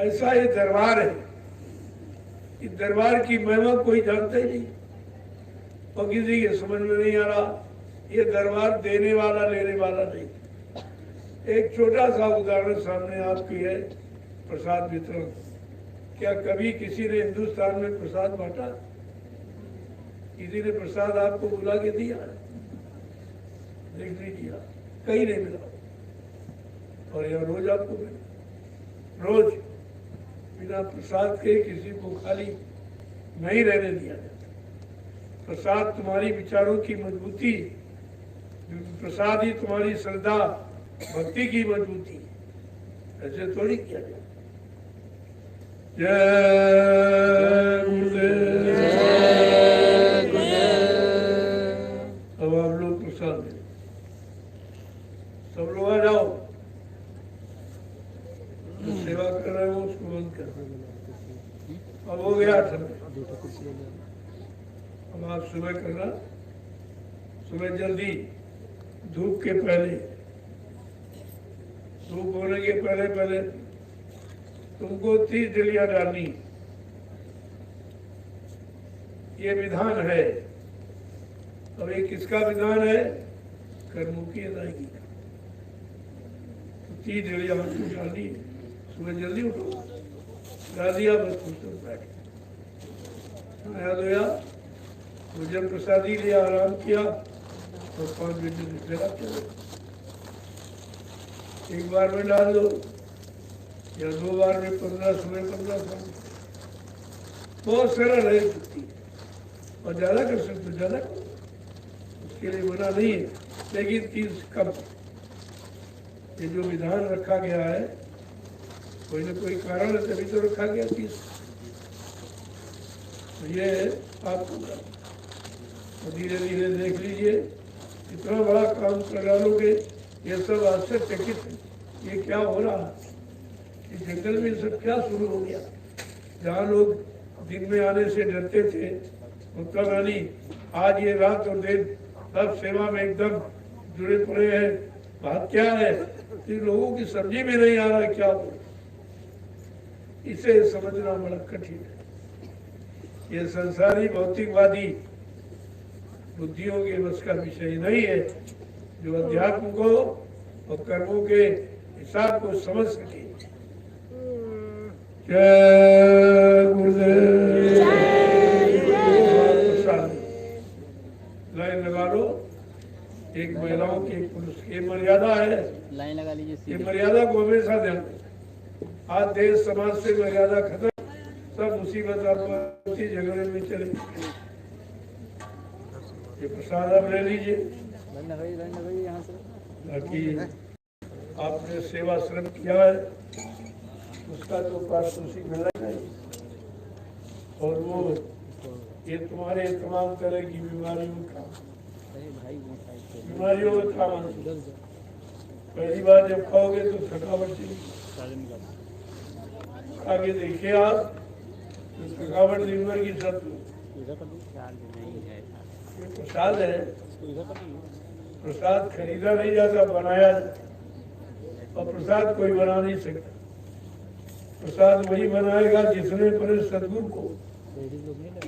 ऐसा ये दरबार है। इस दरबार की महिमा कोई जानता ही नहीं और किसी के समझ में नहीं आ रहा। ये दरबार देने वाला लेने वाला नहीं। एक छोटा सा उदाहरण सामने आपकी है, प्रसाद वितरण। क्या कभी किसी ने हिंदुस्तान में प्रसाद बांटा? किसी ने प्रसाद आपको बुला के दिया? देख लीजिए, कहीं नहीं मिला। और यह रोज आपको मिला, रोज बिना प्रसाद के किसी को खाली नहीं रहने दिया जाता। प्रसाद तुम्हारी विचारों की मजबूती, प्रसाद ही तुम्हारी श्रद्धा भक्ति की मजबूती, ऐसे थोड़ी किया जाए। जय गुरुदेव। अब आप लोग प्रसाद दें, सब लोग आ जाओ। जो सेवा कर रहे हो उसको बंद कर। अब हो गया समय। अब आप सुबह करना, सुबह जल्दी, धूप के पहले, धूप होने के पहले पहले तुमको 30 डलियां डालनी। ये विधान है। अब ये किसका विधान है? कर्मों की अदायगी का। तो 30 डलियां हमको डालनी है। सुबह जल्दी उठो, डाल दिया, बस तुम बैठ याद होया। भोजन प्रसादी लिया, आराम किया और 5 मिनट निकलेगा। चलो एक बार में डाल दो या 2 बार में 15, सुबह 15। बहुत सरल है छुट्टी, और ज्यादा कर सकते हो ज्यादा करो, उसके लिए मना नहीं है। लेकिन 30 कम। ये जो विधान रखा गया है, कोई ना कोई कारण है तभी तो रखा गया 30। तो ये आपको धीरे धीरे देख लीजिए, इतना बड़ा काम कर डालोगे। ये सब आश्चर्यचकित है, ये क्या हो रहा है? इस जंगल में सब क्या शुरू हो गया? जहाँ लोग दिन में आने से डरते थे, उत्तर रानी आज ये रात और दिन सब सेवा में एकदम जुड़े पड़े हैं। बात क्या है? कि लोगों की समझी में नहीं आ रहा क्या हो। इसे समझना बड़ा कठिन है। ये संसारी भौतिकवादी बुद्धियों के बस का विषय नहीं है। जो अध्यात्म को और कर्मों के हिसाब को समझ सके। जय गुरुदेव। लाइन लगा लो। एक महिलाओं की, एक पुरुष की मर्यादा है। लाइन लगा लीजिए। ये मर्यादा को हमेशा ध्यान दें। आज देश समाज से मर्यादा खत्म, सब मुसीबत आपत्ति झगड़े में चले। ये प्रसाद आप ले लीजिए, ताकि आपने सेवा श्रम किया है उसका तो पारितोषिक मिलना चाहिए। ये तुम्हारे तमाम तरह की बीमारियों का काम है। पहली बार जब खाओगे तो थकावट चलेगी, आगे देखिए आप तो थकावट दिन भर की सब। ये प्रसाद है, प्रसाद खरीदा नहीं जाता, बनाया जाता। और प्रसाद कोई बना नहीं सकता। प्रसाद वही बनाएगा जिसने अपने सदगुरु को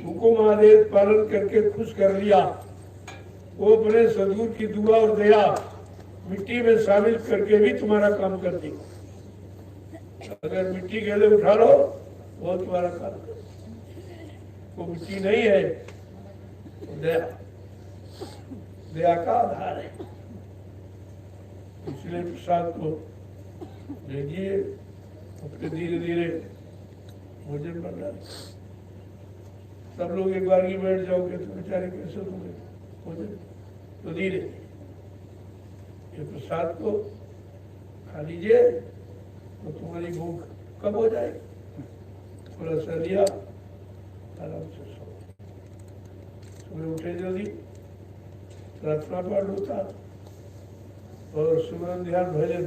हुकुम आदेश पालन करके खुश कर लिया। वो अपने सदगुरु की दुआ और दया मिट्टी में शामिल करके भी तुम्हारा काम कर देगा। अगर मिट्टी गले उठा लो वो तुम्हारा काम कर, वो मिट्टी नहीं है, दया, दया का आधार है। इसलिए प्रसाद को देखिए, अपने धीरे धीरे भोजन बन रहा है। सब लोग एक बार ही बैठ जाओगे तो बेचारे कैसे होंगे भोजन? तो धीरे ये प्रसाद को खा लीजिए तो तुम्हारी भूख कब हो जाएगी। थोड़ा सा लिया, आराम से सो, सुबह उठे जल्दी, प्रार्थना पाठ होता और सुमरन ध्यान भजन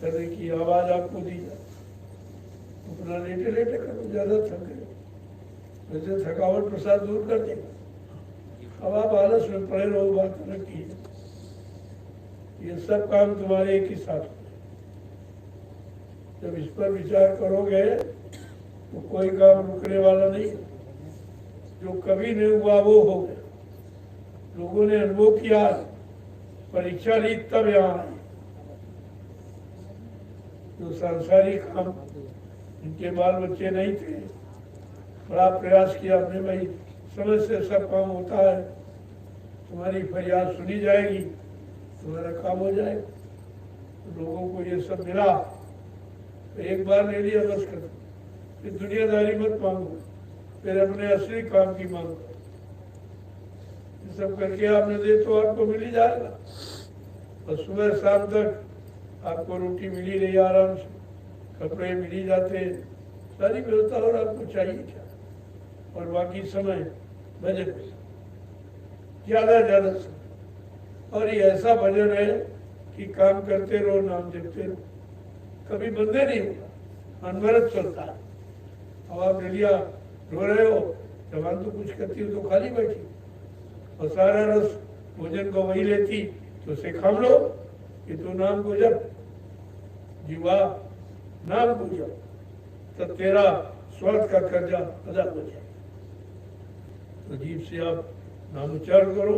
करने की आवाज आपको दी जाए। अपना लेटे लेटे करो, ज्यादा थक गए वैसे थकावट प्रसाद दूर कर देगा। अब आप आलस में पड़े रहो, बात अलग की है। ये सब काम तुम्हारे एक ही साथ होते। जब इस पर विचार करोगे तो कोई काम रुकने वाला नहीं। जो कभी नहीं हुआ वो हो गया। लोगों ने अनुभव किया, परीक्षा ली तब यहाँ आए। जो सांसारिक काम, इनके बाल बच्चे नहीं थे, बड़ा प्रयास किया हमने, भाई समय से सब काम होता है, तुम्हारी फरियाद सुनी जाएगी, तुम्हारा काम हो जाएगा। तो लोगों को ये सब मिला तो एक बार ले लिया बस कर, फिर दुनियादारी मत मांगो, फिर अपने असली काम की मांगो। ये सब करके आपने दे तो आपको मिल ही जाएगा। और सुबह शाम तक आपको रोटी मिली रही आराम से, कपड़े मिल ही जाते, सारी व्यवस्था। और आपको चाहिए क्या? और बाकी समय भजन, ज्यादा ज्यादा समय। और ये ऐसा भजन है कि काम करते रहो, नाम जपते रहो, कभी बंदे नहीं होगा, अनवरत चलता है। अब आप डलिया ढो रहे हो, जवान तो कुछ करती हो तो खाली बैठी, और सारा रस भोजन को वही लेती, तो उसे खाम लो कि तू नाम को जप, जीवा नाम को जप, तब तेरा स्वर्ग का कर्जा अदा हो जाए। तो जीव से आप नाम उच्चारण करो,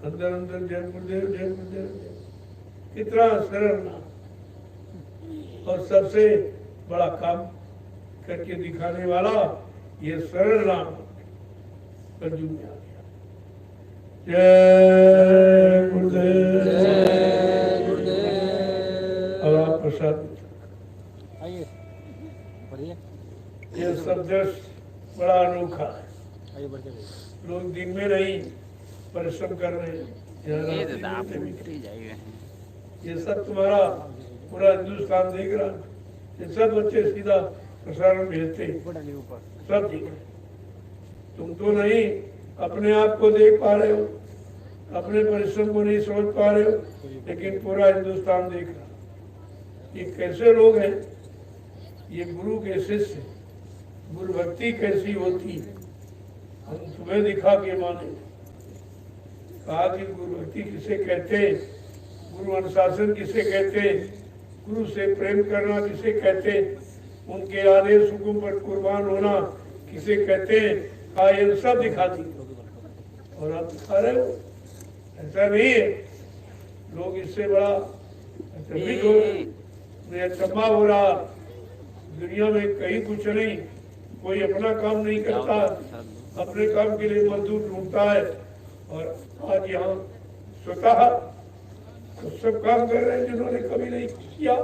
अंदर अंदर जय गुरुदेव जय गुरुदेव। कितना सरल नाम, और सबसे बड़ा काम करके दिखाने वाला ये सरल नाम कलयुग में आ गया। जय गुरुदेव। जय गुरुदेव। अब आप प्रसाद आइए, बढ़िया। ये सब दृश्य बड़ा अनोखा है। आइए, बढ़ के लोग दिन में नहीं परिश्रम कर रहे हैं, ये सब तुम्हारा पूरा हिंदुस्तान देख रहा है। ये सब बच्चे सीधा प्रसारण भेजते सब ठीक है। तुम तो नहीं अपने आप को देख पा रहे हो, अपने परिश्रम को नहीं समझ पा रहे हो, लेकिन पूरा हिंदुस्तान देख रहा। ये कैसे लोग हैं? ये गुरु के शिष्य। गुरु भक्ति कैसी होती है हम तुम्हें दिखा के माने। कहा कि गुरु भक्ति किसे कहते हैं, गुरु अनुशासन किसे कहते हैं, गुरु से प्रेम करना किसे कहते हैं, उनके आदेश हुकुम पर कुर्बान होना किसे कहते हैं, ये सब दिखाती। और आप दिखा रहे हो, ऐसा नहीं है। लोग इससे बड़ा अचंभा हो रहा। दुनिया में कहीं कुछ नहीं, कोई अपना काम नहीं करता, अपने काम के लिए मजदूर ढूंढता है। और आज यहाँ स्वतः तो सब काम कर रहे हैं जिन्होंने कभी नहीं किया,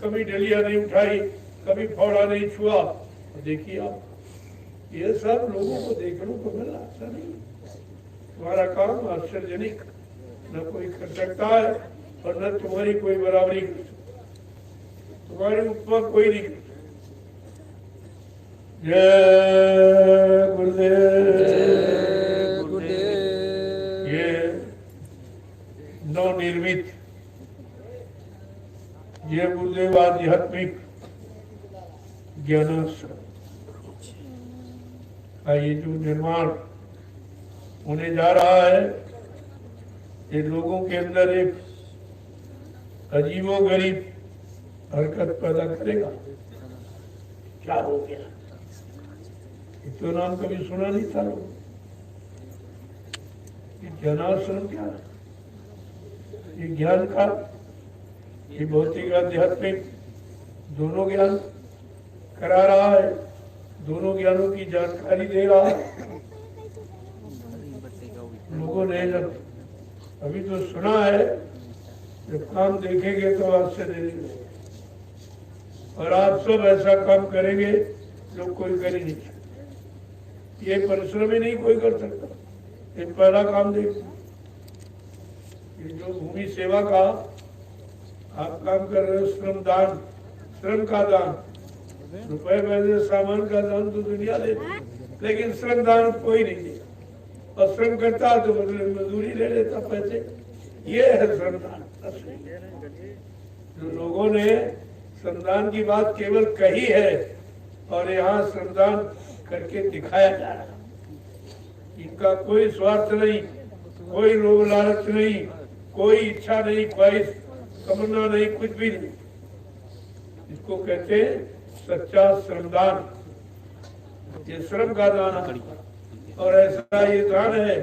कभी डलिया नहीं उठाई, कभी फौड़ा नहीं छुआ। देखिए आप, ये सब लोगों को देखने को मिला। ऐसा नहीं, तुम्हारा काम आश्चर्यजनक, न कोई कर सकता है और न तुम्हारी कोई बराबरी कर सकता, तुम्हारी उपमा कोई नहीं कर सकता। जय गुरुदेव। ज्ञानाश्रम का ये जो निर्माण होने जा रहा है, ये लोगों के अंदर एक अजीबोगरीब हरकत पैदा करेगा। क्या हो गया? तो नाम कभी सुना नहीं था लोग। ये ज्ञानाश्रम क्या है? ये ज्ञान का, ये भौतिक आध्यात्मिक दोनों ज्ञान करा रहा है, दोनों ज्ञानों की जानकारी दे रहा है। लोगों ने जब अभी तो सुना है, जब काम देखेंगे तो आपसे देंगे, और आप सब ऐसा काम करेंगे जो कोई कर ही नहीं सकता। ये परिश्रम ही नहीं कोई कर सकता। ये पहला काम देखिए, ये जो भूमि सेवा का आप काम कर रहे हो, श्रम दान, श्रम का दान, रुपए पैसे सामान का दान तो दुनिया दे, लेकिन श्रम दान कोई नहीं दे। और श्रम करता तो बदले मजदूरी ले लेता पैसे। ये है श्रमदान। जो लोगों ने श्रमदान की बात केवल कही है और यहाँ श्रमदान करके दिखाया जा रहा है। इनका कोई स्वार्थ नहीं, कोई लोभ लालच नहीं, कोई इच्छा नहीं, ख्वाहिश तमन्ना नहीं, कुछ भी नहीं। इसको कहते हैं सच्चा श्रमदान। ये श्रम का दान है, और ऐसा ये दान है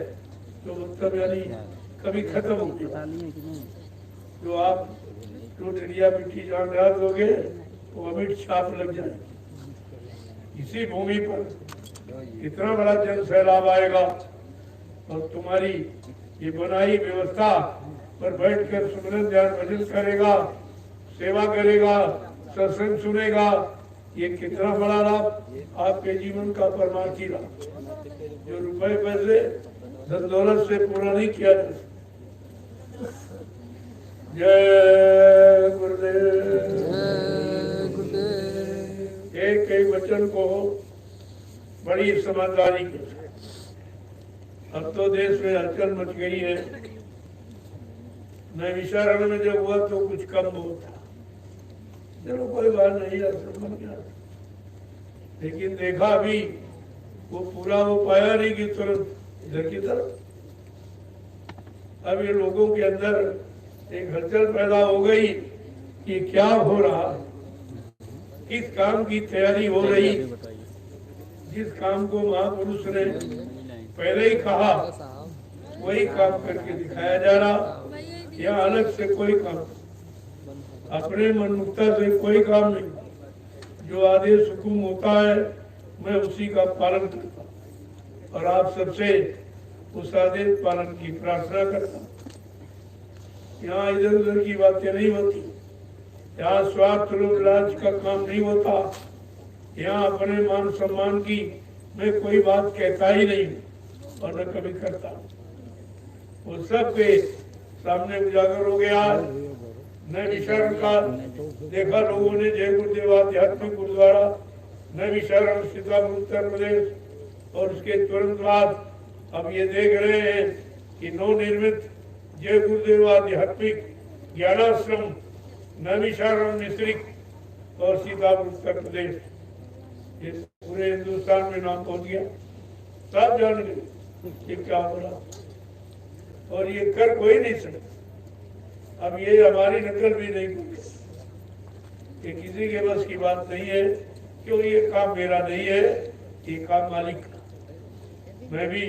तो मतलब यानी कभी खत्म हो गया। जो आप टूटिया मिट्टी जान याद दोगे वो अमिट छाप लग जाए। इसी भूमि पर इतना बड़ा जन सैलाब आएगा और तुम्हारी ये बनाई व्यवस्था पर बैठकर सुमरन ध्यान भजन करेगा, सेवा करेगा, सत्संग सुनेगा। ये कितना बड़ा लाभ आपके जीवन का परमार्थी लाभ, जो रुपए पैसे धन दौलत से पूरा नहीं किया जा सकता। जय गुरुदेव। एक एक वचन को बड़ी समझदारी के साथ। अब तो देश में हलचल मच गई है। नैमिषारण्य में जब हुआ तो कुछ कम होता, चलो कोई बात नहीं, समझ गया। लेकिन देखा भी वो पूरा हो पाया नहीं कि तुरंत इधर की तरफ। अब ये लोगों के अंदर एक हलचल पैदा हो गई कि क्या हो रहा है, किस काम की तैयारी हो रही। जिस काम को महापुरुष ने पहले ही कहा वही काम करके दिखाया जा रहा। यहाँ अलग से कोई काम, अपने मनमुक्ता से कोई काम नहीं। जो आदेश हुकुम होता है मैं उसी का पालन करता हूँ और आप सबसे उस आदेश पालन की प्रार्थना करता हूँ। यहाँ इधर उधर की बातें नहीं होती, यहाँ स्वार्थ लोभ लालच का काम नहीं होता, यहाँ अपने मान सम्मान की मैं कोई बात कहता ही नहीं और न कभी करता। वो सबके सामने उजागर हो गया। नैमिषारण्य का देखा लोगों ने, जय गुरुदेव आध्यात्मिक गुरुद्वारा नैमिषारण्य सीतापुर उत्तर प्रदेश। और उसके तुरंत बाद अब ये देख रहे हैं कि नवनिर्मित जय गुरुदेव आध्यात्मिक ज्ञानाश्रम नैमिषारण्य मिश्रिक और सीतापुर उत्तर प्रदेश, ये पूरे हिंदुस्तान में नाम पहुंच गया। सब जान गए ये क्या हो रहा और ये कर कोई नहीं सकता। अब ये हमारी नकल भी नहीं होगी, ये किसी के बस की बात नहीं है, क्यों ये काम मेरा नहीं है, ये काम मालिक का। मैं भी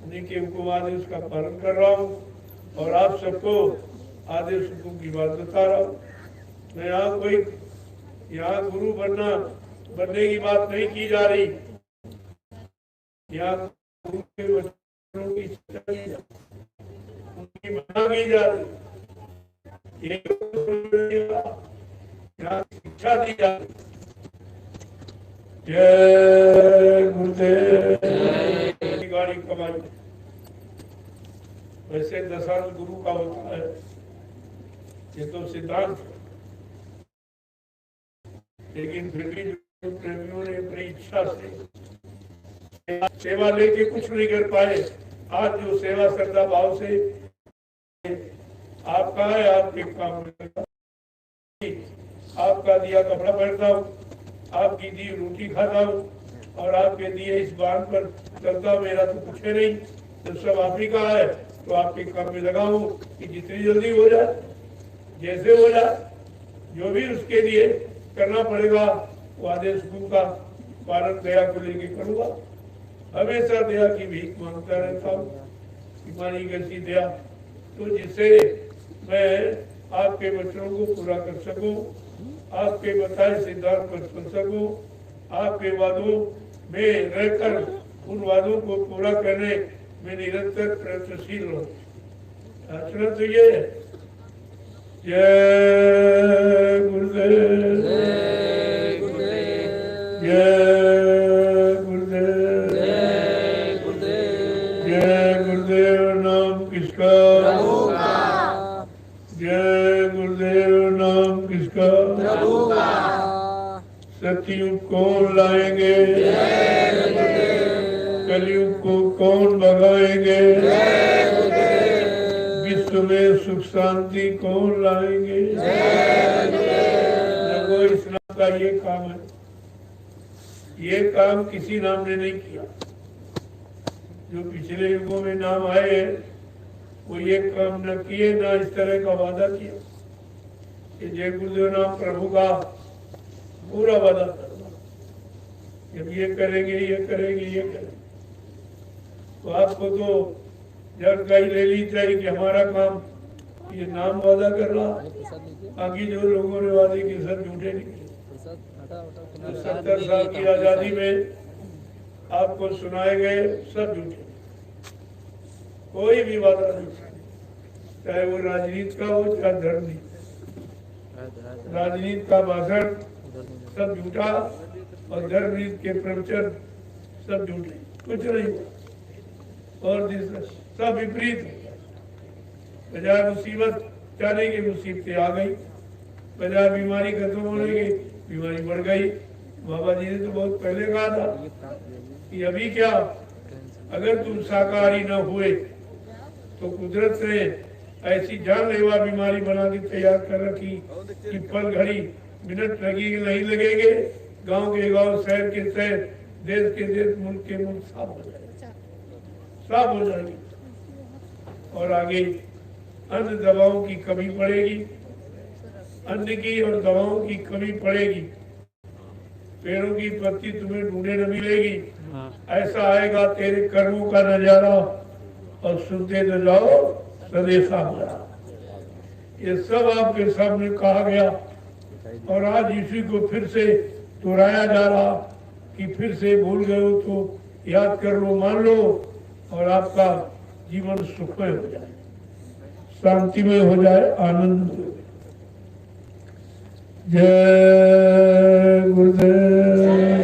उन्हीं के हुक्म आदेश का पालन कर रहा हूँ और आप सबको आदेश हुक्म की बात बता रहा हूँ। मैं यहाँ गुरु बनने की बात नहीं की जा रही। यहाँ गुरु के वचनों की उनकी मना की जा रही, शिक्षा दी जा रही। जय गुरुदेव। गाड़ी कमाई वैसे दशांश गुरु का होता है, ये तो सिद्धांत, लेकिन फिर भी जो प्रेमियों ने अपनी इच्छा से सेवा लेके कुछ नहीं कर पाए, आज जो सेवा श्रद्धा भाव से आपका है, आपके काम आपका दिया कपड़ा पहनता हूँ, आपकी दी रोटी खाता हूँ और आपके दिए इस बांध पर चलता हूँ, मेरा तो कुछ है नहीं, तो सब आप ही का है। तो आपके काम में लगा हूँ कि जितनी जल्दी हो जाए, जैसे हो जाए, जो भी उसके लिए करना पड़ेगा वो आदेश का पालन दया को लेके करूँगा। हमेशा दया की भीख मांगता रहता हूँ, मानी कैसी दया, तो जिससे मैं आपके वचनों को पूरा कर सकूं, आपके बताए सिद्धांत पर चल सकूं, आपके वादों में रहकर उन वादों को पूरा करने में निरंतर प्रयत्नशील रहूं। आचरण तो ये है। जय गुरुदेव, जय गुरुदेव, जय गुरुदेव, जय गुरुदेव, जय गुरुदेव। नाम किसका? प्रभु का, जय गुरुदेव। नाम किसका? प्रभु का। सतयुग कौन लाएंगे? जय गुरुदेव, कलयुग को कौन भगाएंगे? जय गुरुदेव, विश्व में सुख शांति कौन लाएंगे? जय गुरुदेव। देखो, इस्लाम का ये काम है। ये काम किसी नाम ने नहीं किया। जो पिछले युगों में नाम आए वो ये काम न किए, ना इस तरह का वादा किया कि जय गुरुदेव नाम प्रभु का पूरा वादा करना, जब ये करेंगे, ये करेंगे, ये करेंगे। तो आपको तो जानकारी ले ली चाहिए कि हमारा काम ये नाम वादा कर रहा, बाकी जो लोगों ने वादे किए सब झूठे निकले। 70 साल की आजादी में आपको सुनाए गए सब झूठे, कोई भी वादा नहीं, चाहे वो राजनीति का हो चाहे धर्मनीति। राजनीति का भाषण सब झूठा और धर्मनीति के प्रवचन सब झूठे, कुछ नहीं हुआ। और सब विपरीत, बजाय मुसीबत जाने की मुसीबतें आ गई, बजाय बीमारी खत्म होने की बीमारी बढ़ गई। बाबा जी ने तो बहुत पहले कहा था कि अभी क्या, अगर तुम शाकाहारी न हुए तो कुदरत ने ऐसी जानलेवा बीमारी बना के तैयार कर रखी कि पल घड़ी मिनट लगेंगे नहीं लगेंगे, गांव के गांव, शहर के शहर, देश के देश, मुल्क के मुल्क साफ हो जाएंगे, साफ हो जाएंगे। और आगे अन्न दवाओं की कमी पड़ेगी, अन्न की और दवाओं की कमी पड़ेगी, पेड़ों की पत्ती तुम्हें ढूंढे न मिलेगी। ऐसा आएगा तेरे कर्मों का नजारा और सुनते न जाओ संदेशा हमारा। ये सब आपके सामने कहा गया और आज इसी को फिर से दोहराया जा रहा कि फिर से भूल गए हो तो याद कर लो, मान लो, और आपका जीवन सुखमय हो जाए, शांतिमय हो जाए, आनंद हो। जय गुरुदेव।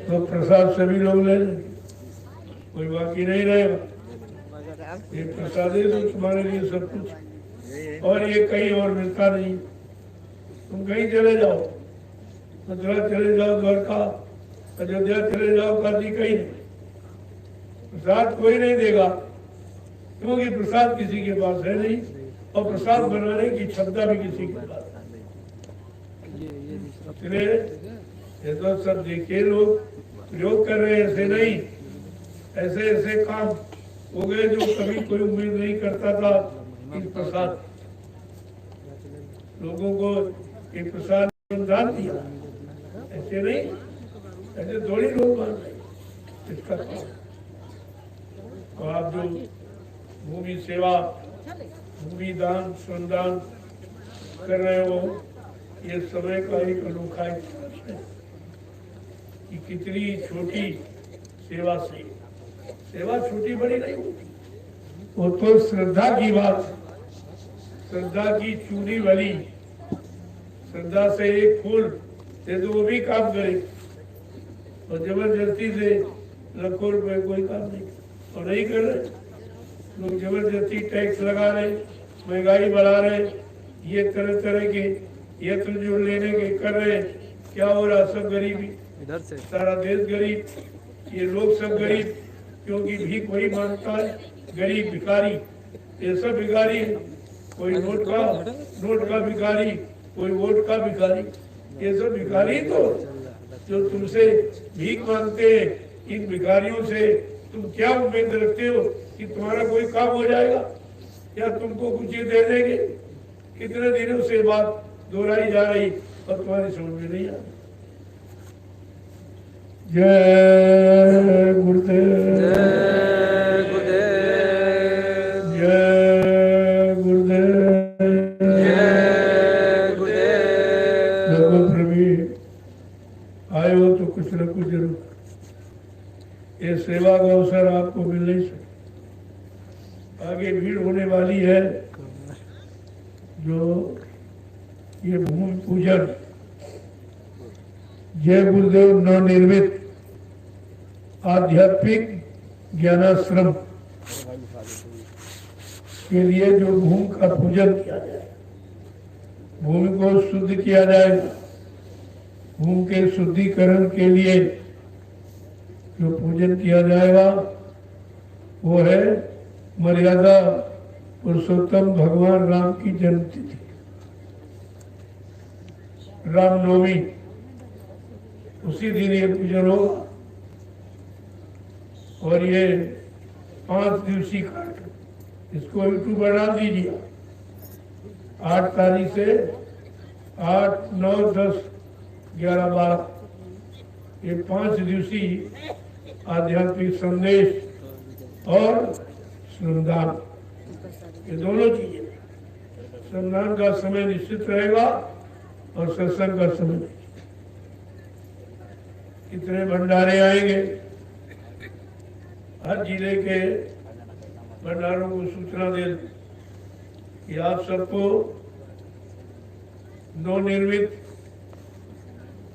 तो प्रसाद सभी लोग ले लें, कोई बाकी नहीं रहेगा। ये प्रसाद है तो तुम्हारे लिए सब कुछ, और ये कहीं और मिलता नहीं। तुम कहीं चले जाओ, मथुरा चले जाओ, द्वारका, अयोध्या चले जाओ, काशी, कहीं नहीं, प्रसाद कोई नहीं देगा, क्योंकि प्रसाद किसी के पास है नहीं, और प्रसाद बनाने की क्षमता भी किसी के पास नहीं। ये तो सब देखिए, लोग प्रयोग कर रहे हैं, ऐसे नहीं, ऐसे ऐसे काम हो गए जो कभी कोई उम्मीद नहीं करता था। इस प्रसाद लोगों को एक प्रसाद दान दिया, ऐसे नहीं, ऐसे थोड़ी लोग मान रहे इसका। तो आप जो भूमि सेवा, भूमि दान, श्रमदान कर रहे हो, ये समय का एक अनोखा है कि कितनी छोटी सेवा से, सेवा छोटी बड़ी नहीं होती, वो तो श्रद्धा की बात, श्रद्धा की चूड़ी वाली, श्रद्धा से एक फूल दे दो वो भी काम करे, और जबरदस्ती से लाखों रुपए कोई काम नहीं, और नहीं कर रहे लोग, जबरदस्ती टैक्स लगा रहे, महंगाई बढ़ा रहे, ये तरह तरह के यत्न जो लेने के कर रहे, क्या हो रहा, सब गरीबी, इधर से सारा देश गरीब, ये लोग सब गरीब, क्योंकि भीख वही मांगता है, गरीब भिखारी, ये सब भिखारी है। कोई नोट का भिखारी, कोई वोट का भिखारी, ये सब भिखारी तो जो तुमसे भीख मांगते हैं, इन भिखारियों से तुम क्या उम्मीद रखते हो कि तुम्हारा कोई काम हो जाएगा या तुमको कुछ ये दे देंगे? कितने दिनों से बात दोहराई जा रही और तुम्हारी समझ में नहीं आ रही। जय गुरुदेव, जय गुरुदेव, जय गुरुदेव, जय गुरुदेव। देखो प्रवीण, आए हो तो कुछ न कुछ जरूर। ये सेवा का अवसर आपको मिल नहीं सकता। आगे भीड़ होने वाली है। जो ये भूमि पूजन जय गुरुदेव नवनिर्मित आध्यात्मिक ज्ञानाश्रम के लिए जो भूमि का पूजन किया जाए, भूमि को शुद्ध किया जाएगा। भूमि के शुद्धिकरण के लिए जो पूजन किया जाएगा वो है मर्यादा पुरुषोत्तम भगवान राम की जन्मतिथि, रामनवमी। उसी दिन ये पूजन होगा और ये 5 दिवसीय कार्यक्रम, इसको यूट्यूब पर डाल दीजिए। 8 तारीख से 8, 9, 10, 11, 12 ये 5 दिवसीय आध्यात्मिक संदेश और श्रमदान, ये दोनों चीजें। श्रमदान का समय निश्चित रहेगा और सत्संग का समय नहीं। कितने भंडारे आएंगे, हर जिले के भंडारों को सूचना दे कि आप सबको नवनिर्मित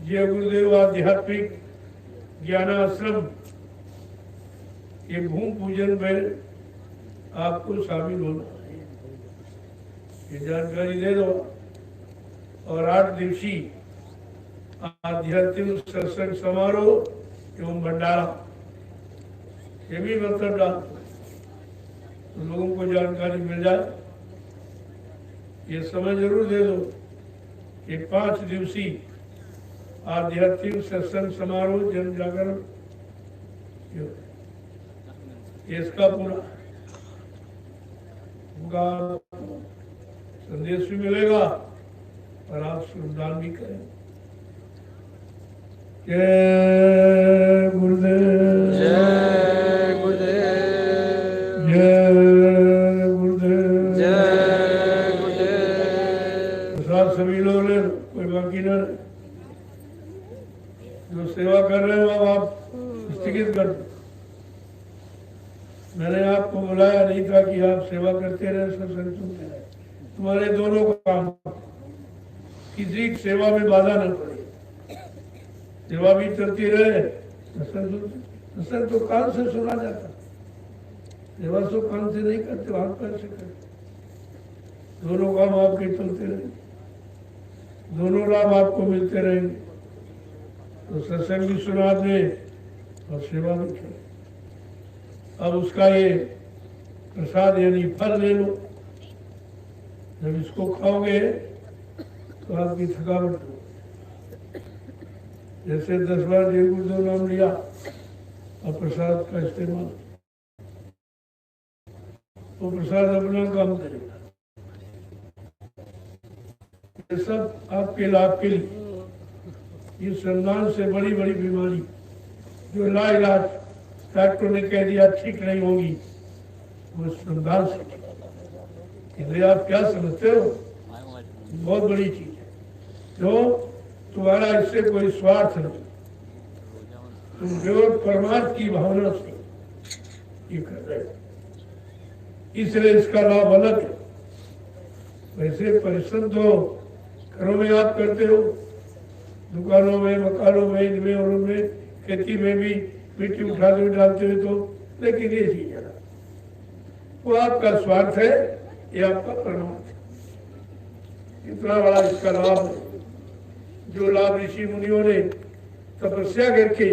जय गुरुदेव आध्यात्मिक ज्ञानाश्रम ये भूमि पूजन में आपको शामिल होना है, ये जानकारी दे दो। और 8 दिवसीय आध्यात्मिक सत्संग समारोह एवं भंडारा ये भी मतलब डाल तो लोगों को जानकारी मिल जाए। ये समय जरूर दे दो। ये 5 दिवसीय आध्यात्मिक सत्संग समारोह जन जागरण इसका पूरा संदेश भी मिलेगा और आप श्रमदान भी करें। जय गुरुदेव, जय गुरुदेव, जय गुरुदेव, जय गुरुदेव। प्रसाद सभी लोग ले, कोई बाकी न रहे। जो सेवा कर रहे हो अब आप स्थगित कर दो। मैंने आपको बुलाया नहीं था कि आप सेवा करते रहे, सत्संग सुनते रहे। तुम्हारे दोनों काम, किसी सेवा में बाधा न पड़े, सेवा भी चलती रहे, सत्संग तो कान से सुना जाता, सेवा तो कान से नहीं करते, हाथ पैर से करते। दोनों काम आपके चलते रहे, दोनों लाभ आपको मिलते रहेंगे। तो सत्संग भी सुना दे और सेवा भी करें। अब उसका ये प्रसाद यानी फल ले लो। जब इसको खाओगे तो आपकी थकावट हो, जैसे 10 बार जय गुरुदेव नाम लिया और प्रसाद का इस्तेमाल, तो प्रसाद अपना काम करेगा। ये सब आपके लाभ के लिए। इस श्रमदान से बड़ी बड़ी बीमारी जो लाइलाज डॉक्टर ने कह दिया ठीक नहीं होगी, वो श्रमदान से। इसलिए आप क्या समझते हो, बहुत बड़ी चीज है। जो तुम्हारा इससे कोई स्वार्थ नहीं, तुम केवल परमार्थ की भावना से ये कर रहे हो, इसलिए इसका लाभ अलग है। वैसे परिश्रम तो घरों में आप करते हो, दुकानों में, मकानों में, इनमें और उनमें, खेती में भी मिट्टी उठाते हुए डालते हुए तो, लेकिन ये चीज है वो आपका स्वार्थ है, ये आपका परमार्थ है। इतना बड़ा इसका लाभ है, जो लाभ ऋषि मुनियों ने तपस्या करके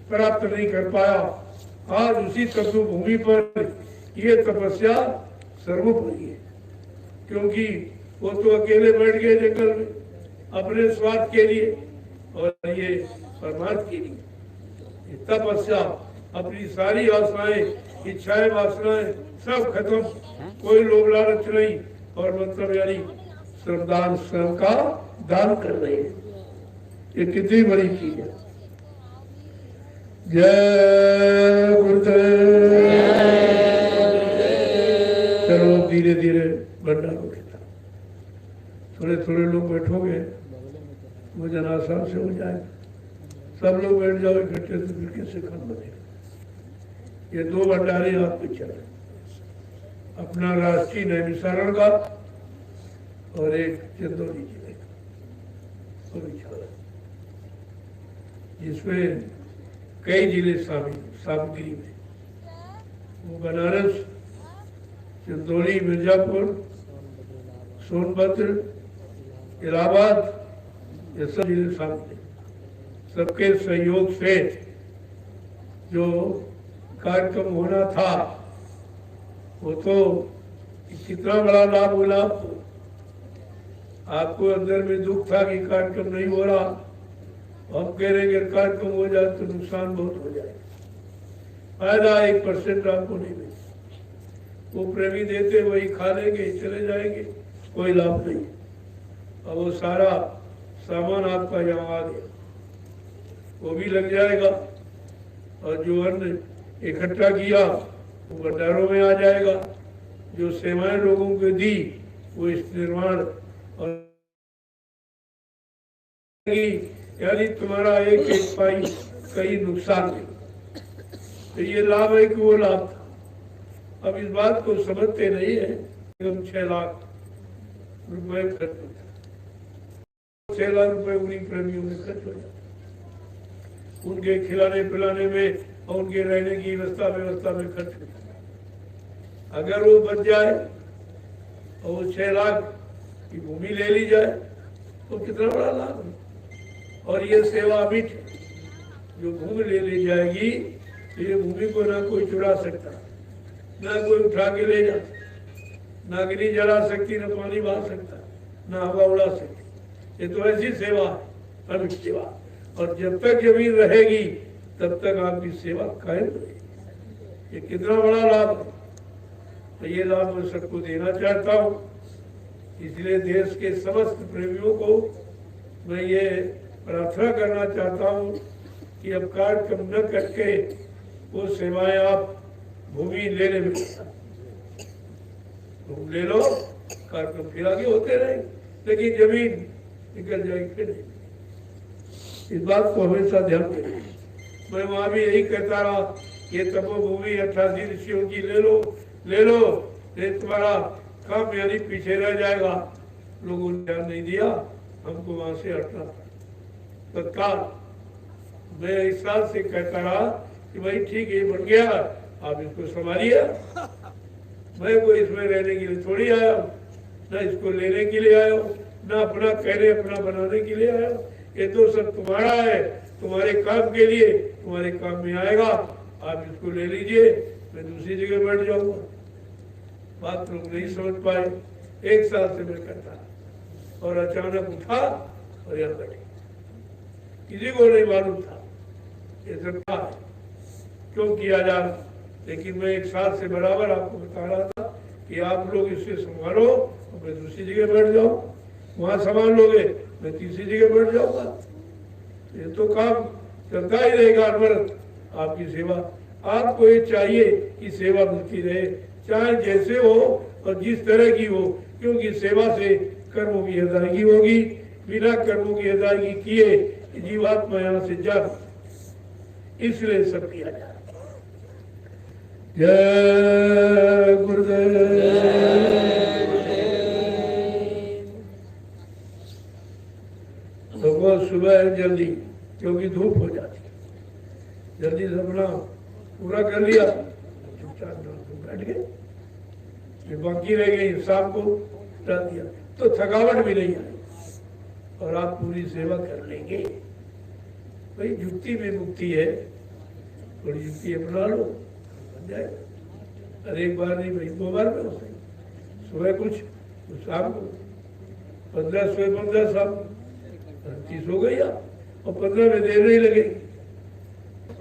प्राप्त नहीं कर पाया, आज उसी तत्व भूमि पर ये तपस्या सर्वोपरि है। क्योंकि वो तो अकेले बैठ गए जंगल में, अपने स्वार्थ के लिए और ये परमार्थ के लिए। ये तपस्या, अपनी सारी आशाएं, इच्छाएं, वासनाएं सब खत्म, कोई लोभ लालच नहीं, और मतलब यानी श्रमदान, स्वयं का दान कर रहे हैं। ये कितनी बड़ी चीज है। जय गुरुदेव। चलो धीरे धीरे भंडारा उठता, थोड़े थोड़े लोग बैठोगे, भोजन आसान से हो जाएगा। सब लोग बैठ जाओ इकट्ठे तो फिर कैसे खत्म बनेगा। ये 2 भंडारे हाथ पे चल रहे, अपना राष्ट्रीय नैमिषारण का और एक चंदौली जिले का, वो भी चल रहा, जिसमें कई जिले शामिल सामग्री में। वो बनारस, चंदौली, मिर्जापुर, सोनभद्र, इलाहाबाद, ये सब जिले शामिल। सबके सहयोग से जो कार्यक्रम होना था वो तो कितना बड़ा लाभ मिला। आपको अंदर में दुख था कि कार्यक्रम नहीं हो रहा, हम कह रहे हैं कार्यक्रम हो जाए तो नुकसान बहुत हो जाए, फायदा 1% आपको नहीं मिले। वो प्रेमी देते वही खा लेंगे, चले जाएंगे, कोई लाभ नहीं। अब वो सारा सामान आपका यहाँ आ गया, वो भी लग जाएगा, और जो अन्न इकट्ठा किया वो भंडारों में आ जाएगा। जो सेवाएं लोगों को दी वो इस निर्माण और यानी तुम्हारा एक एक पाई कहीं नुकसान नहीं। तो ये लाभ है कि वो लाभ था। अब इस बात को समझते नहीं है। 6 लाख रुपए खर्च होता, 6 लाख रुपए उन्हीं प्रेमियों में खर्च हो जाते, उनके खिलाने पिलाने में और उनके रहने की व्यवस्था में खर्च हो। अगर वो बच जाए और वो 6 लाख की भूमि ले ली जाए तो कितना बड़ा लाभ है। और ये सेवा अमिट, जो भूमि ले ली जाएगी तो ये भूमि को ना कोई चुरा सकता, ना कोई उठा के ले जा, ना अग्नि जला सकती, ना पानी बहा सकता, ना हवा उड़ा सकती। ये तो ऐसी सेवा है, अमिट सेवा। और जब तक जमीन रहेगी तब तक आपकी सेवा कायम रहेगी। ये कितना बड़ा लाभ है। तो ये लाभ मैं सबको देना चाहता हूँ। इसलिए देश के समस्त प्रेमियों को मैं ये प्रार्थना करना चाहता हूँ कि अब कार्यक्रम न करके वो सेवाएं आप भूमि लेने में तुम ले लो, कार्यक्रम फिर आगे होते रहे, लेकिन जमीन निकल जाएगी फिर नहीं। इस बात को हमेशा ध्यान दें। मैं वहां भी यही कहता रहा, ये तपोभूमि 88 ऋषियों की ले लो, ये तुम्हारा काम यानी पीछे रह जाएगा। लोगों ने ध्यान नहीं दिया, हमको वहां से हटना था। तत्काल मैं इस साल से कहता रहा कि भाई ठीक है, बन गया, आप इसको संभालिए। मैं कोई इसमें रहने के लिए थोड़ी आया हूँ, न इसको लेने के लिए आया हूँ, न अपना कहने अपना बनाने के लिए आया हूँ। ये तो सब तुम्हारा है, तुम्हारे काम के लिए, तुम्हारे काम में आएगा। आप इसको ले लीजिए, मैं दूसरी जगह बैठ जाऊंगा। बात लोग नहीं समझ पाए। 1 साल से मैं करता और अचानक उठा और यहाँ बैठे, किसी को नहीं मालूम था ये सब क्या है, क्यों किया जा रहा। लेकिन मैं 1 साल से बराबर आपको बता रहा था कि आप लोग इसे संभालो, मैं दूसरी जगह बैठ जाऊँ, वहां संभाल लोगे, मैं तीसरी जगह बैठ जाऊंगा। ये तो काम चलता ही रहेगा अनवरत। आपकी सेवा, आपको ये चाहिए कि सेवा मिलती रहे, चाहे जैसे हो और जिस तरह की हो, क्योंकि सेवा से कर्मों की अदायगी होगी। बिना कर्मों की अदायगी किए जीवात्मा यहाँ से जा, इसलिए सब किया जाए। जय गुरुदेव। तो सुबह जल्दी, क्योंकि धूप हो जाती, जल्दी से अपना पूरा कर लिया, चुपचाप बैठ गए, फिर बाकी रह गई शाम को डाल दिया, तो थकावट भी नहीं आई और आप पूरी सेवा कर लेंगे। भाई युक्ति में मुक्ति है, थोड़ी युक्ति अपना लो, बन जाएगा। अरे 1 बार नहीं भाई 2 बार में हो सही, सुबह कुछ तो शाम को 15 सुबह 15 शाम, 30 हो गई आप, और 15 में देर नहीं लगेगी,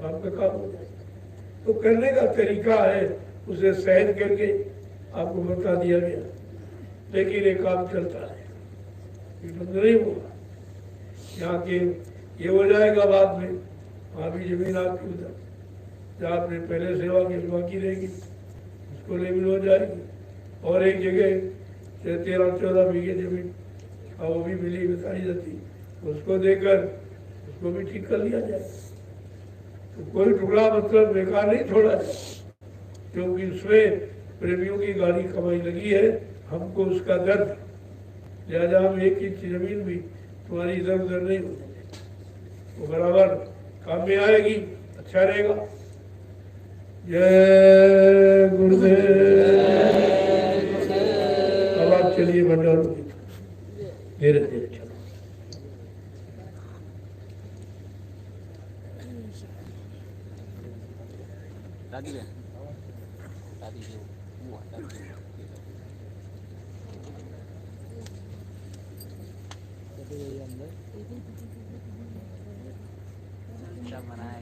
आपका काम हो जाएगा। तो करने का तरीका है, उसे सहज करके आपको बता दिया गया, लेकिन ये काम चलता है, ये बंद नहीं होगा। यहाँ के ये हो जाएगा बाद में, वहाँ भी जमीन आपकी उधर जहाँ आपने पहले सेवा की बाकी रहेगी, उसको लेवल हो जाएगी। और एक जगह 13-14 बीघे जमीन और वो भी मिली बताई जाती, उसको देकर उसको भी ठीक कर लिया जाए। तो कोई टुकड़ा मतलब बेकार नहीं छोड़ा जाए, क्योंकि उसमें प्रेमियों की गाड़ी कमाई लगी है, हमको उसका दर्द, लिहाजा हम एक इंच जमीन भी तुम्हारी इधर उधर नहीं हो जाएगी, वो बराबर काम में आएगी, अच्छा रहेगा। जय गुरुदेव। अब आप चलिए भंडार में, धीरे धीरे चलो। दादी है, दादी जो वो दादी क्या बनाया